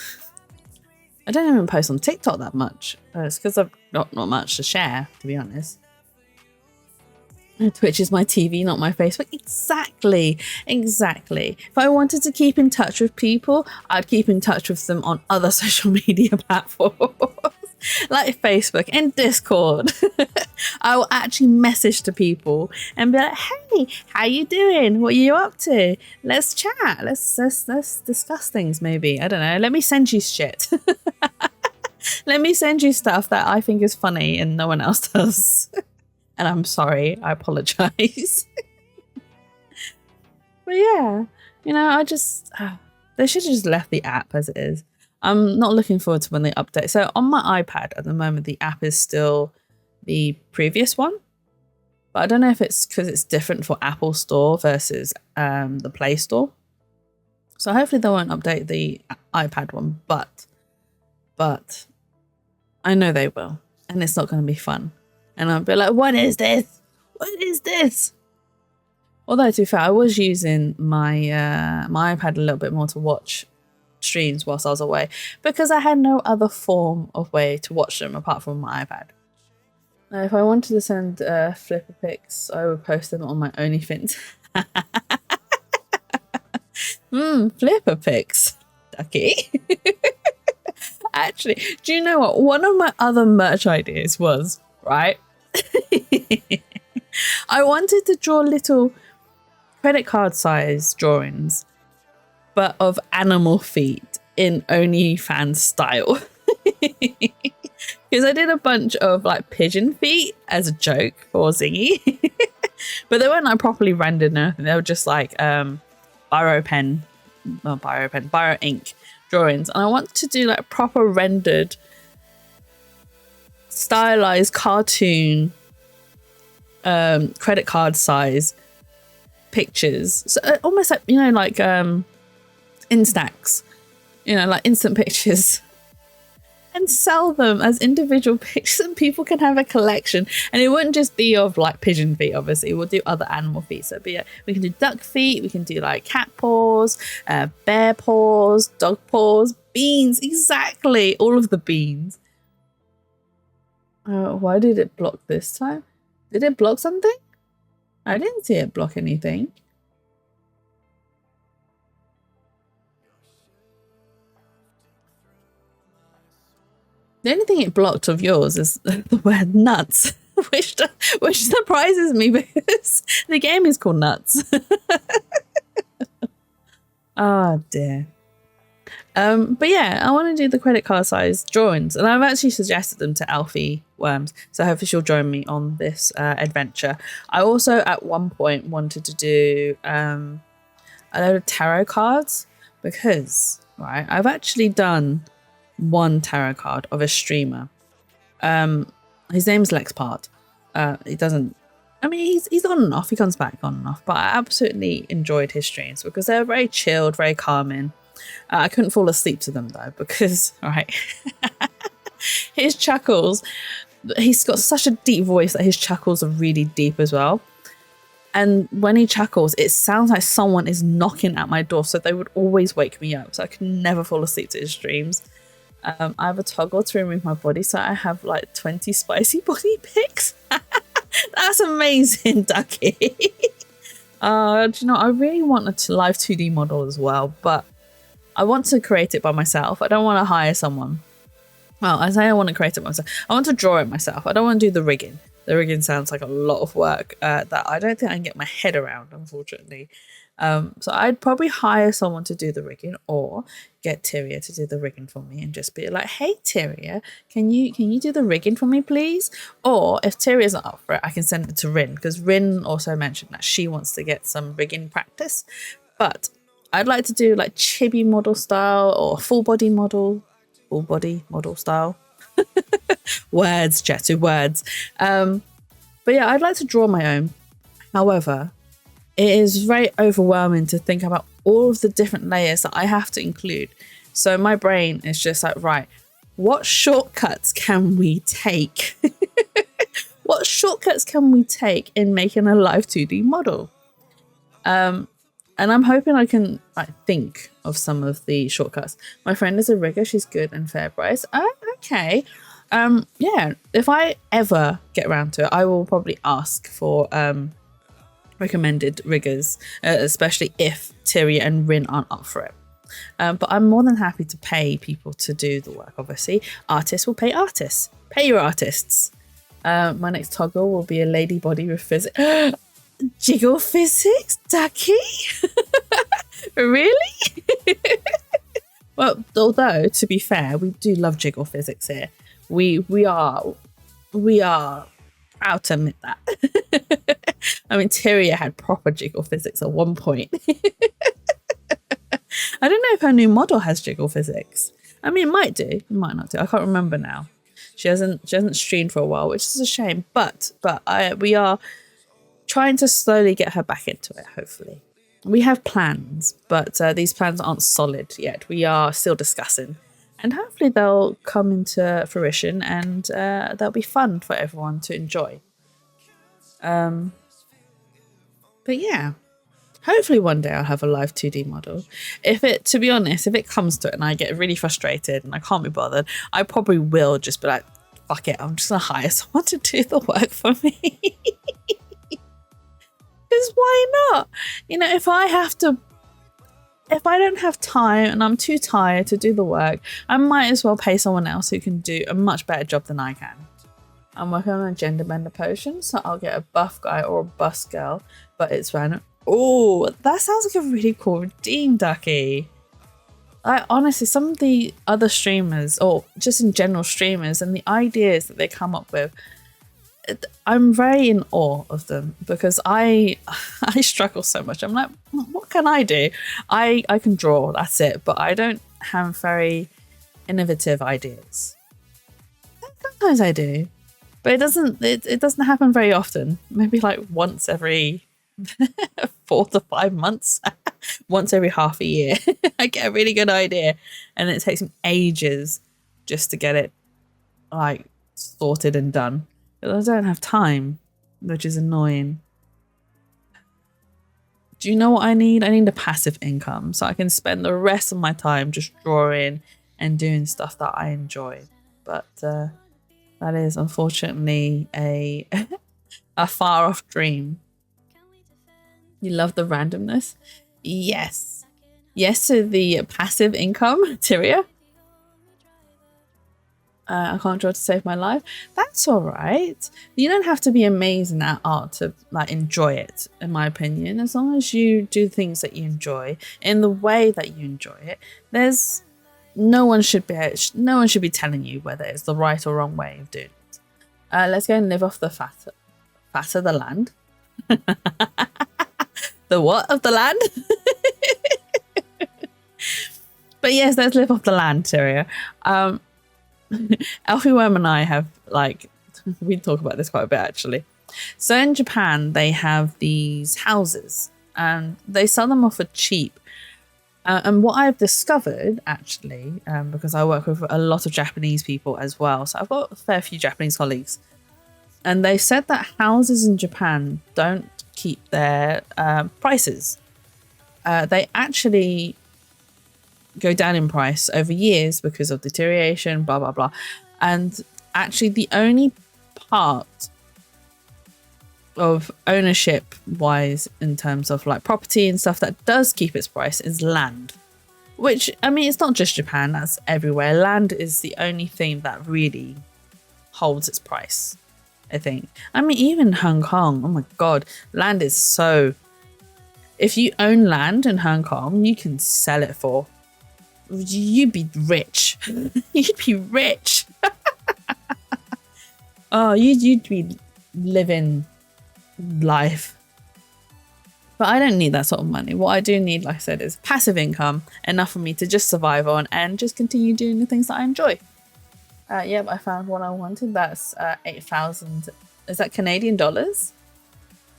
I don't even post on TikTok that much. It's because I've not much to share, to be honest. Twitch is my TV, not my Facebook. Exactly. If I wanted to keep in touch with people, I'd keep in touch with them on other social media platforms like Facebook and Discord. I will actually message to people and be like, hey, how you doing? What are you up to? Let's chat. Let's discuss things maybe. I don't know. Let me send you shit. Let me send you stuff that I think is funny and no one else does. And I'm sorry, I apologize. But yeah, you know, I just, they should have just left the app as it is. I'm not looking forward to when they update. So on my iPad at the moment, the app is still the previous one. But I don't know if it's because it's different for Apple Store versus the Play Store. So hopefully they won't update the iPad one, but I know they will. And it's not going to be fun. And I'll be like, what is this? What is this? Although, to be fair, I was using my my iPad a little bit more to watch streams whilst I was away because I had no other form of way to watch them apart from my iPad. Now, if I wanted to send flipper pics, I would post them on my OnlyFans. Flipper pics, Ducky. Actually, do you know what? One of my other merch ideas was, right? I wanted to draw little credit card size drawings, but of animal feet in OnlyFans style. Because I did a bunch of like pigeon feet as a joke for Zingy, but they weren't like properly rendered or anything. They were just like biro ink drawings, and I want to do like proper rendered stylized cartoon credit card size pictures, so almost like, you know, like Instax, you know, like instant pictures, and sell them as individual pictures, and people can have a collection. And it wouldn't just be of like pigeon feet, obviously we'll do other animal feet. So we can do duck feet, we can do like cat paws, bear paws, dog paws, beans, exactly, all of the beans. Why did it block this time? Did it block something? I didn't see it block anything. The only thing it blocked of yours is the word nuts, which surprises me because the game is called Nuts. Oh dear. But yeah, I want to do the credit card size drawings, and I've actually suggested them to Alfie Worms, so hopefully she'll join me on this adventure. I also at one point wanted to do a load of tarot cards because, right, I've actually done one tarot card of a streamer. His name's Lex Part. He doesn't, I mean, he's on and off, he comes back on and off, but I absolutely enjoyed his streams because they're very chilled, very calming. I couldn't fall asleep to them though because, right, his chuckles, he's got such a deep voice that his chuckles are really deep as well. And when he chuckles, it sounds like someone is knocking at my door, so they would always wake me up. So I could never fall asleep to his streams. I have a toggle to remove my body, so I have like 20 spicy body pics. That's amazing, Ducky. Do you know, I really want a live 2D model as well, but I want to create it by myself. I don't want to hire someone. Well, I say I want to create it myself. I want to draw it myself. I don't want to do the rigging. The rigging sounds like a lot of work that I don't think I can get my head around, unfortunately. So I'd probably hire someone to do the rigging or get Tyria to do the rigging for me and just be like, hey Tyria, can you do the rigging for me, please? Or if Tyria's not up for it, I can send it to Rin, because Rin also mentioned that she wants to get some rigging practice. But I'd like to do like chibi model style or full body model style. Words, Jetsu, words. But yeah, I'd like to draw my own. However, it is very overwhelming to think about all of the different layers that I have to include. So my brain is just like, right, what shortcuts can we take? What shortcuts can we take in making a live 2D model? And I'm hoping I can think of some of the shortcuts. My friend is a rigger. She's good and fair price. Okay. Yeah, if I ever get around to it, I will probably ask for recommended riggers, especially if Tyria and Rin aren't up for it. But I'm more than happy to pay people to do the work, obviously. Artists will pay artists. Pay your artists. My next toggle will be a lady body with physics. Jiggle physics, Ducky? Really? Well, although, to be fair, we do love jiggle physics here. We are out to admit that. I mean, Tyria had proper jiggle physics at one point. I don't know if her new model has jiggle physics. I mean, it might do, it might not do. I can't remember now. She hasn't streamed for a while, which is a shame. But we are trying to slowly get her back into it. Hopefully, we have plans, but these plans aren't solid yet. We are still discussing, and hopefully they'll come into fruition, and they'll be fun for everyone to enjoy. But yeah, hopefully one day I'll have a live 2D model. To be honest, if it comes to it and I get really frustrated and I can't be bothered, I probably will just be like, fuck it, I'm just gonna hire someone to do the work for me. Because why not? You know, if I don't have time and I'm too tired to do the work, I might as well pay someone else who can do a much better job than I can. I'm working on a gender bender potion, so I'll get a buff guy or a bus girl, but it's random. Oh, that sounds like a really cool redeem, Ducky. I honestly, some of the other streamers, or just in general streamers, and the ideas that they come up with, I'm very in awe of them, because I struggle so much. I'm like, what can I do? I can draw, that's it, but I don't have very innovative ideas. Sometimes I do, but it doesn't happen very often. Maybe like once every 4 to 5 months. Once every half a year. I get a really good idea, and it takes me ages just to get it like sorted and done. I don't have time, which is annoying. Do you know what I need? I need a passive income so I can spend the rest of my time just drawing and doing stuff that I enjoy. But that is unfortunately a far off dream. You love the randomness? Yes. Yes to the passive income, Tyria. I can't draw to save my life. That's all right. You don't have to be amazing at art to like enjoy it, in my opinion. As long as you do things that you enjoy in the way that you enjoy it, there's no one should be telling you whether it's the right or wrong way of doing it. Let's go and live off the fat of the land. The what of the land? But yes, let's live off the land, Tyria. Alfie Worm and I have we talk about this quite a bit actually. So in Japan, they have these houses and they sell them off for cheap. And what I've discovered actually, because I work with a lot of Japanese people as well, so I've got a fair few Japanese colleagues, and they said that houses in Japan don't keep their prices. They actually go down in price over years because of deterioration, blah blah blah. And actually the only part of ownership wise in terms of like property and stuff that does keep its price is land, which I mean it's not just Japan, that's everywhere. Land is the only thing that really holds its price, I think. I mean even Hong Kong, oh my god, land is so If you own land in Hong Kong, you can sell it for. You'd be rich. You'd be rich. Oh, you'd be living life. But I don't need that sort of money. What I do need, like I said, is passive income, enough for me to just survive on and just continue doing the things that I enjoy. Yep, I found what I wanted. That's 8,000. Is that Canadian dollars?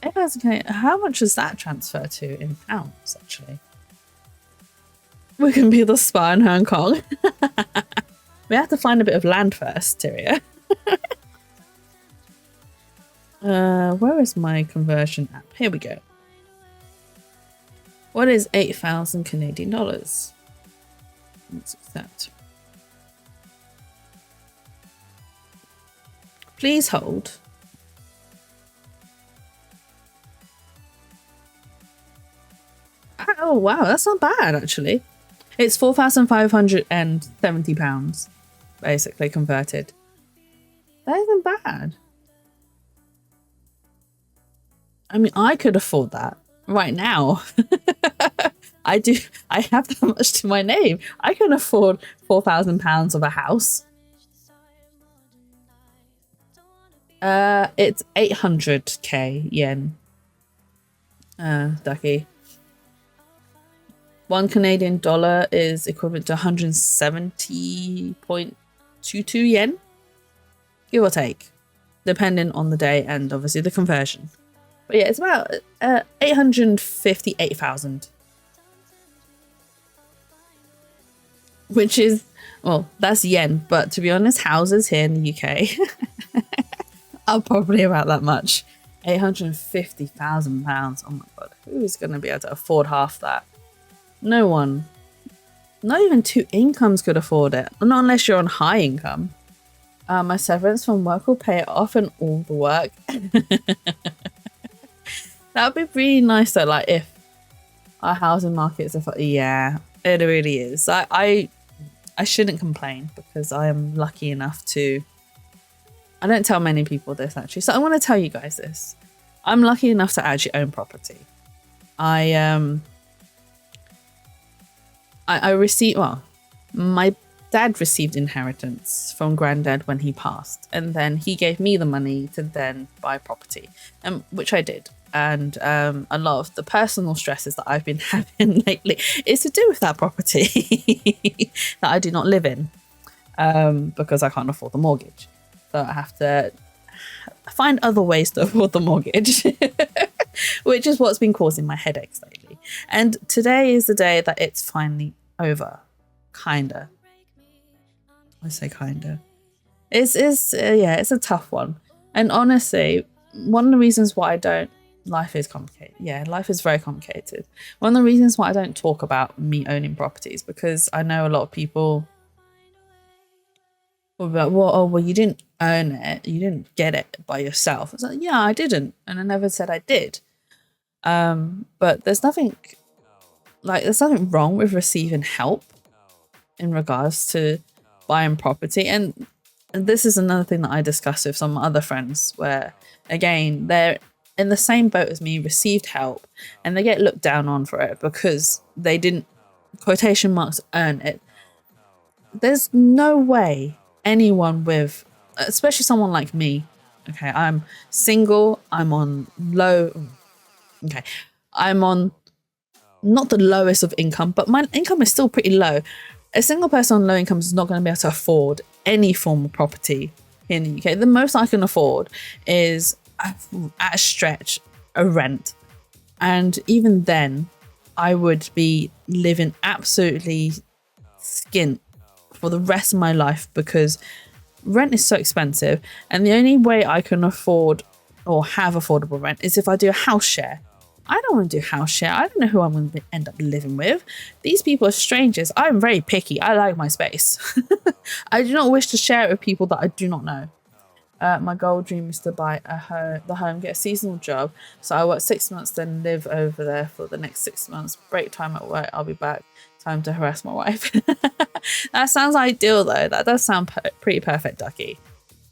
8,000 Canadian. How much does that transfer to in pounds, actually? We can be the spa in Hong Kong. We have to find a bit of land first, Tyria. Where is my conversion app? Here we go. What is 8,000 Canadian dollars? Let's accept. Please hold. Oh wow, that's not bad actually. It's £4,570, basically converted. That isn't bad. I mean, I could afford that right now. I have that much to my name. I can afford £4,000 of a house. It's 800k yen. Ducky. $1 Canadian is equivalent to 170.22 yen, give or take, depending on the day and obviously the conversion. But yeah, it's about 858,000, which is, well, that's yen. But to be honest, houses here in the UK are probably about that much. £850,000. Oh my god, who is going to be able to afford half that? No one. Not even two incomes could afford it. Not unless you're on high income. My severance from work will pay it off and all the work. That would be really nice though, like if our housing markets are, yeah, it really is. I shouldn't complain because I am lucky enough to, I don't tell many people this actually, so I want to tell you guys this. I'm lucky enough to actually own property. I received, well, my dad received inheritance from granddad when he passed, and then he gave me the money to then buy property, which I did. And a lot of the personal stresses that I've been having lately is to do with that property that I do not live in, because I can't afford the mortgage. So I have to find other ways to afford the mortgage, which is what's been causing my headaches lately. And today is the day that it's finally over. Kinda. I say kinda. It's a tough one. And honestly, one of the reasons why I don't, life is complicated. Yeah, life is very complicated. One of the reasons why I don't talk about me owning properties, because I know a lot of people will be like, well, you didn't earn it. You didn't get it by yourself. It's like, yeah, I didn't. And I never said I did. But there's nothing wrong with receiving help in regards to buying property. And this is another thing that I discuss with some other friends where, again, they're in the same boat as me, received help, and they get looked down on for it because they didn't, quotation marks, earn it. There's no way anyone with, especially someone like me, okay, I'm single, I'm on I'm on not the lowest of income, but my income is still pretty low. A single person on low income is not going to be able to afford any form of property in the UK. The most I can afford is, at a stretch, a rent. And even then, I would be living absolutely skint for the rest of my life because rent is so expensive. And the only way I can afford or have affordable rent is if I do a house share. I don't want to do house share. I don't know who I'm going to end up living with. These people are strangers. I'm very picky. I like my space. I do not wish to share it with people that I do not know. My goal dream is to buy the home, get a seasonal job. So I work 6 months, then live over there for the next 6 months. Break time at work, I'll be back. Time to harass my wife. That sounds ideal though. That does sound pretty perfect, Ducky.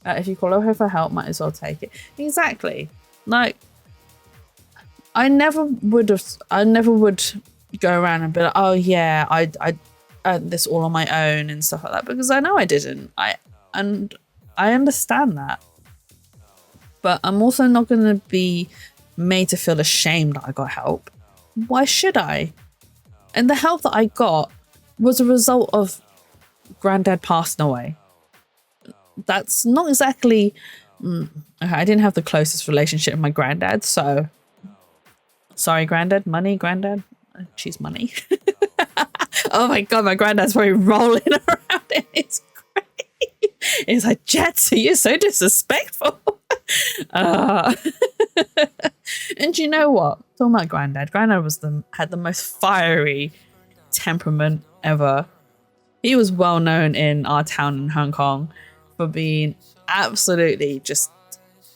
If you call her for help, might as well take it. Exactly. Like, I never would go around and be like, oh yeah, I earned this all on my own and stuff like that, because I know I didn't. I understand that. But I'm also not going to be made to feel ashamed that I got help. Why should I? And the help that I got was a result of Granddad passing away. That's not exactly... okay, I didn't have the closest relationship with my granddad, so... Sorry, Granddad. Money, Granddad. Choose money. Oh my God, my granddad's probably rolling around in his grave. He's like, Jetsi, you're so disrespectful. And you know what? Talking about Granddad had the most fiery temperament ever. He was well known in our town in Hong Kong for being absolutely just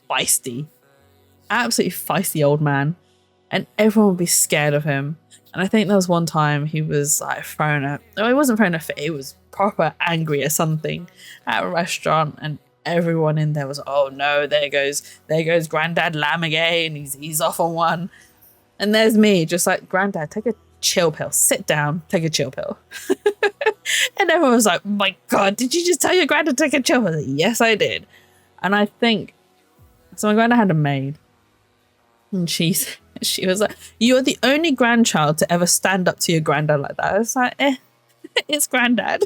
feisty. Absolutely feisty old man. And everyone would be scared of him. And I think there was one time he was like he wasn't throwing a fit, he was proper angry at something at a restaurant, and everyone in there was, oh no, there goes Granddad Lamb again. He's off on one. And there's me, just like, Granddad, take a chill pill. Sit down, take a chill pill. And everyone was like, oh my God, did you just tell your granddad to take a chill pill? I was like, yes, I did. And I think, so my granddad had a maid. And she was like, you're the only grandchild to ever stand up to your granddad like that. I was like, it's Granddad.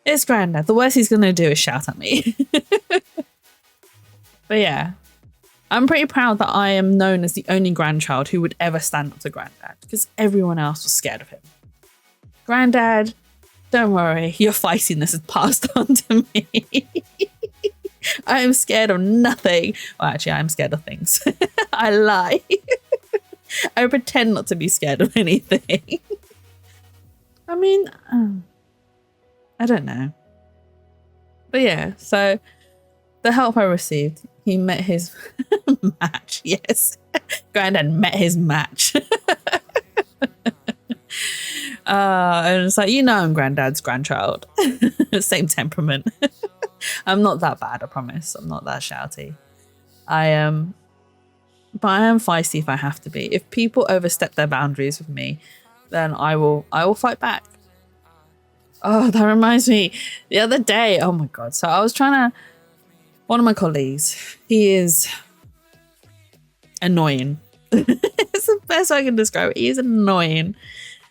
It's Granddad. The worst he's going to do is shout at me. But yeah, I'm pretty proud that I am known as the only grandchild who would ever stand up to Granddad, because everyone else was scared of him. Granddad, don't worry, your feistiness is passed on to me. I am scared of nothing. Well, actually, I'm scared of things. I lie. I pretend not to be scared of anything. I mean, I don't know. But yeah, so the help I received, he met his match. Yes, Granddad met his match. And it's like, I'm Granddad's grandchild. Same temperament. I'm not that bad, I promise. I'm not that shouty. But I am feisty if I have to be. If people overstep their boundaries with me, then I will fight back. Oh, that reminds me. The other day, oh my God. So I was one of my colleagues, he is annoying. It's the best way I can describe it. He is annoying.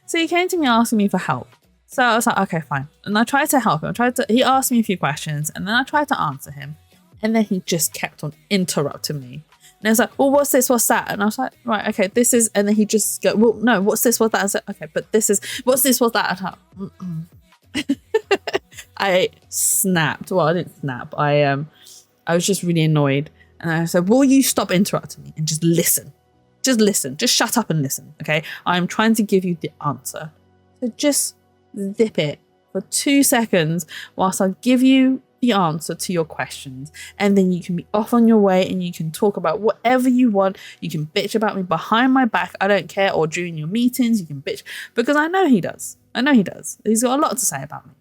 So he came to me asking me for help. So I was like, okay, fine. And I tried to help him. He asked me a few questions, and then I tried to answer him. And then he just kept on interrupting me. And I was like, well, what's this? What's that? And I was like, right, okay, this is, and then he just go, well, no, what's this? What's that? I was like, okay, but this is, what's this? What's that? I snapped. Well, I didn't snap. I was just really annoyed. And I said, will you stop interrupting me and just listen? Just listen. Just shut up and listen, okay? I'm trying to give you the answer. So just zip it for 2 seconds whilst I give you the answer to your questions, and then you can be off on your way and you can talk about whatever you want. You can bitch about me behind my back, I don't care, or during your meetings you can bitch, because I know he does. He's got a lot to say about me,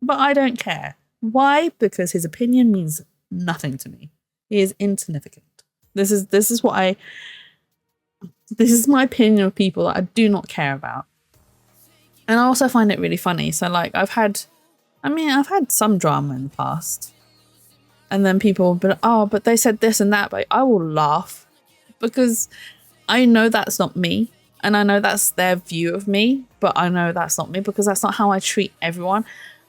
but I don't care. Why? Because his opinion means nothing to me. He is insignificant. This is my opinion of people that I do not care about. And I also find it really funny. So like I've had some drama in the past. And then people will be like, oh, but they said this and that. But I will laugh because I know that's not me. And I know that's their view of me. But I know that's not me because that's not how I treat everyone.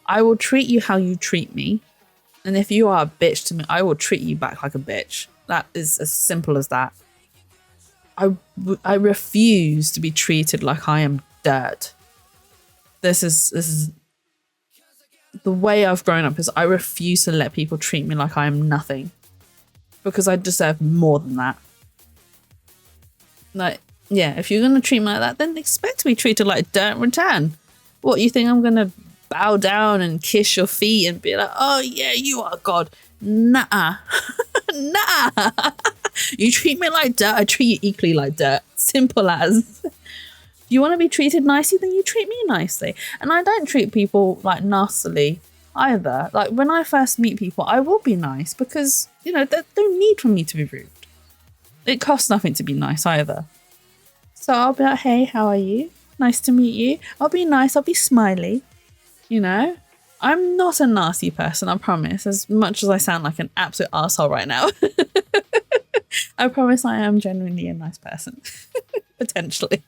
I will treat you how you treat me. And if you are a bitch to me, I will treat you back like a bitch. That is as simple as that. I refuse to be treated like I am dirt. This is the way I've grown up, is I refuse to let people treat me like I am nothing, because I deserve more than that. Like, yeah, if you're going to treat me like that, then expect to be treated like dirt in return. What, you think I'm going to bow down and kiss your feet and be like, oh yeah, you are God? Nah. Nah. You treat me like dirt, I treat you equally like dirt. Simple as. You want to be treated nicely, then you treat me nicely. And I don't treat people like nastily either. Like when I first meet people, I will be nice because, there's no need for me to be rude. It costs nothing to be nice either. So I'll be like, hey, how are you? Nice to meet you. I'll be nice. I'll be smiley. You know, I'm not a nasty person, I promise, as much as I sound like an absolute asshole right now. I promise I am genuinely a nice person, potentially,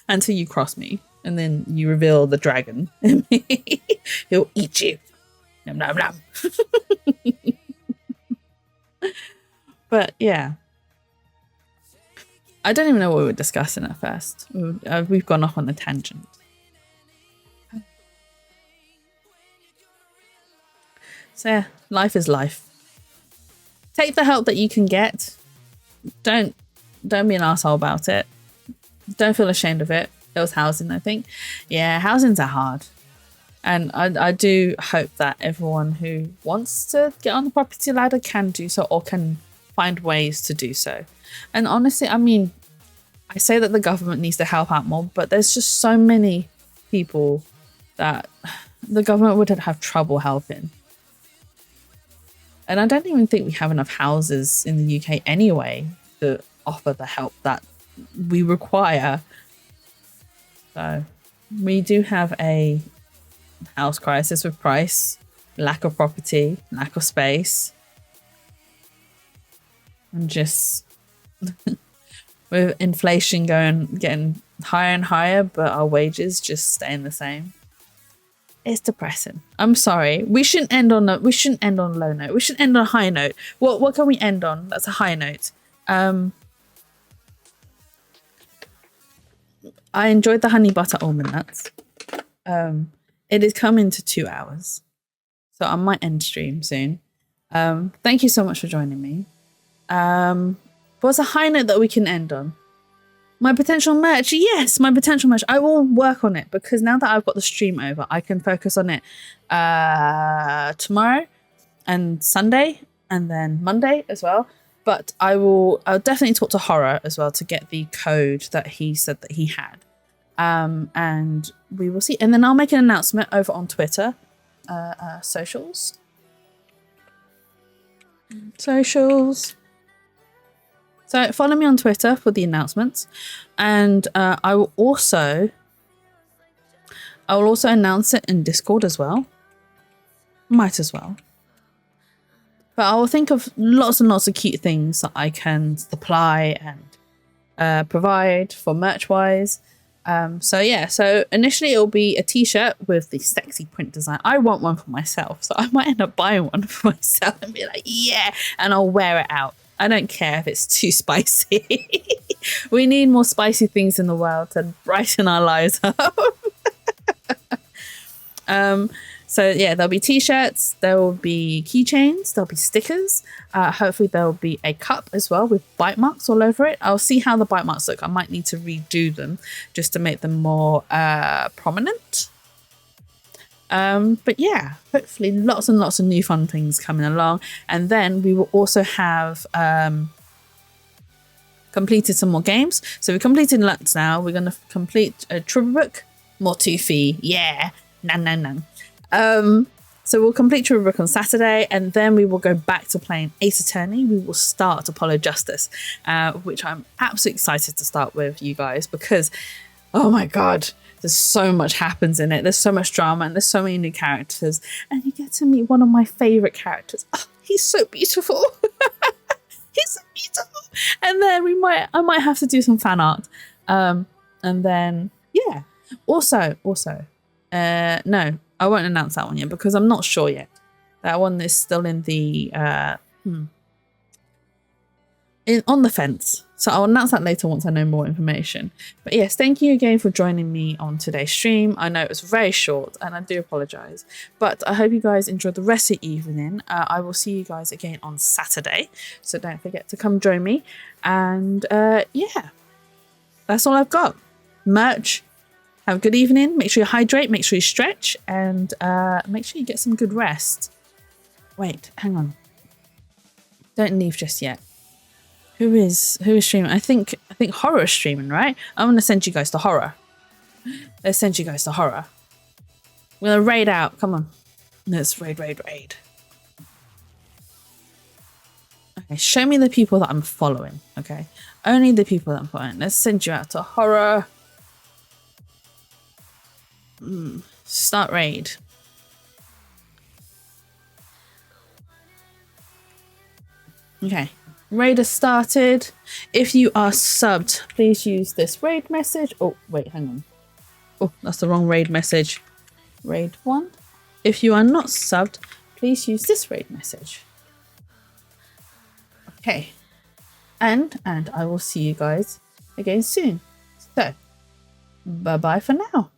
until you cross me and then you reveal the dragon in me. He'll eat you. Nom, nom, nom. But yeah, I don't even know what we were discussing at first. We've gone off on a tangent. So yeah, life is life. Take the help that you can get. Don't be an asshole about it. Don't feel ashamed of it. It was housing, I think. Yeah, housings are hard. And I do hope that everyone who wants to get on the property ladder can do so, or can find ways to do so. And honestly, I mean, I say that the government needs to help out more, but there's just so many people that the government would have trouble helping. And I don't even think we have enough houses in the UK anyway to offer the help that we require. So we do have a house crisis with price, lack of property, lack of space. And just with inflation getting higher and higher, but our wages just staying the same. It's depressing. I'm sorry. We shouldn't end on a low note. We should end on a high note. What can we end on? That's a high note. I enjoyed the honey butter almond nuts. It is coming to 2 hours, so I might end stream soon. Thank you so much for joining me. What's a high note that we can end on? My potential merch. Yes, my potential merch. I will work on it, because now that I've got the stream over, I can focus on it tomorrow and Sunday and then Monday as well. But I'll definitely talk to Horror as well to get the code that he said that he had. And we will see. And then I'll make an announcement over on Twitter, socials. So follow me on Twitter for the announcements, and I will also announce it in Discord as well. Might as well. But I will think of lots and lots of cute things that I can supply and provide for merch wise. So initially it'll be a t-shirt with the sexy print design. I want one for myself, so I might end up buying one for myself and be like, yeah, and I'll wear it out. I don't care if it's too spicy. We need more spicy things in the world to brighten our lives up. So yeah, there'll be t-shirts, there will be keychains, there'll be stickers. Hopefully there'll be a cup as well with bite marks all over it. I'll see how the bite marks look. I might need to redo them just to make them more prominent. But yeah, hopefully lots and lots of new fun things coming along. And then we will also have completed some more games. So we completed Lutz now. We're going to complete a Tribble Book, more Toothy. Yeah, nan. So we'll complete Tribble Book on Saturday, and then we will go back to playing Ace Attorney. We will start Apollo Justice, which I'm absolutely excited to start with you guys, because, oh my God, there's so much happens in it. There's so much drama and there's so many new characters. And you get to meet one of my favorite characters. Oh, he's so beautiful. He's so beautiful. And then I might have to do some fan art. And then, yeah. Also, no, I won't announce that one yet because I'm not sure yet. That one is still in the, on the fence. So I'll announce that later once I know more information. But yes, thank you again for joining me on today's stream. I know it was very short and I do apologize, but I hope you guys enjoyed the rest of the evening. I will see you guys again on Saturday. So don't forget to come join me. And yeah, that's all I've got. Merch. Have a good evening. Make sure you hydrate, make sure you stretch, and make sure you get some good rest. Wait, hang on. Don't leave just yet. Who is streaming? I think Horror is streaming, right? I'm gonna send you guys to Horror. Let's send you guys to Horror. We're gonna raid out. Come on. Let's raid. Okay. Okay, show me the people that I'm following. Okay, only the people that I'm following. Let's send you out to horror. Start raid. Okay, raid has started. If you are subbed, please use this raid message. Oh, wait, hang on. Oh, that's the wrong raid message. Raid 1. If you are not subbed, please use this raid message. Okay. And I will see you guys again soon. So, bye-bye for now.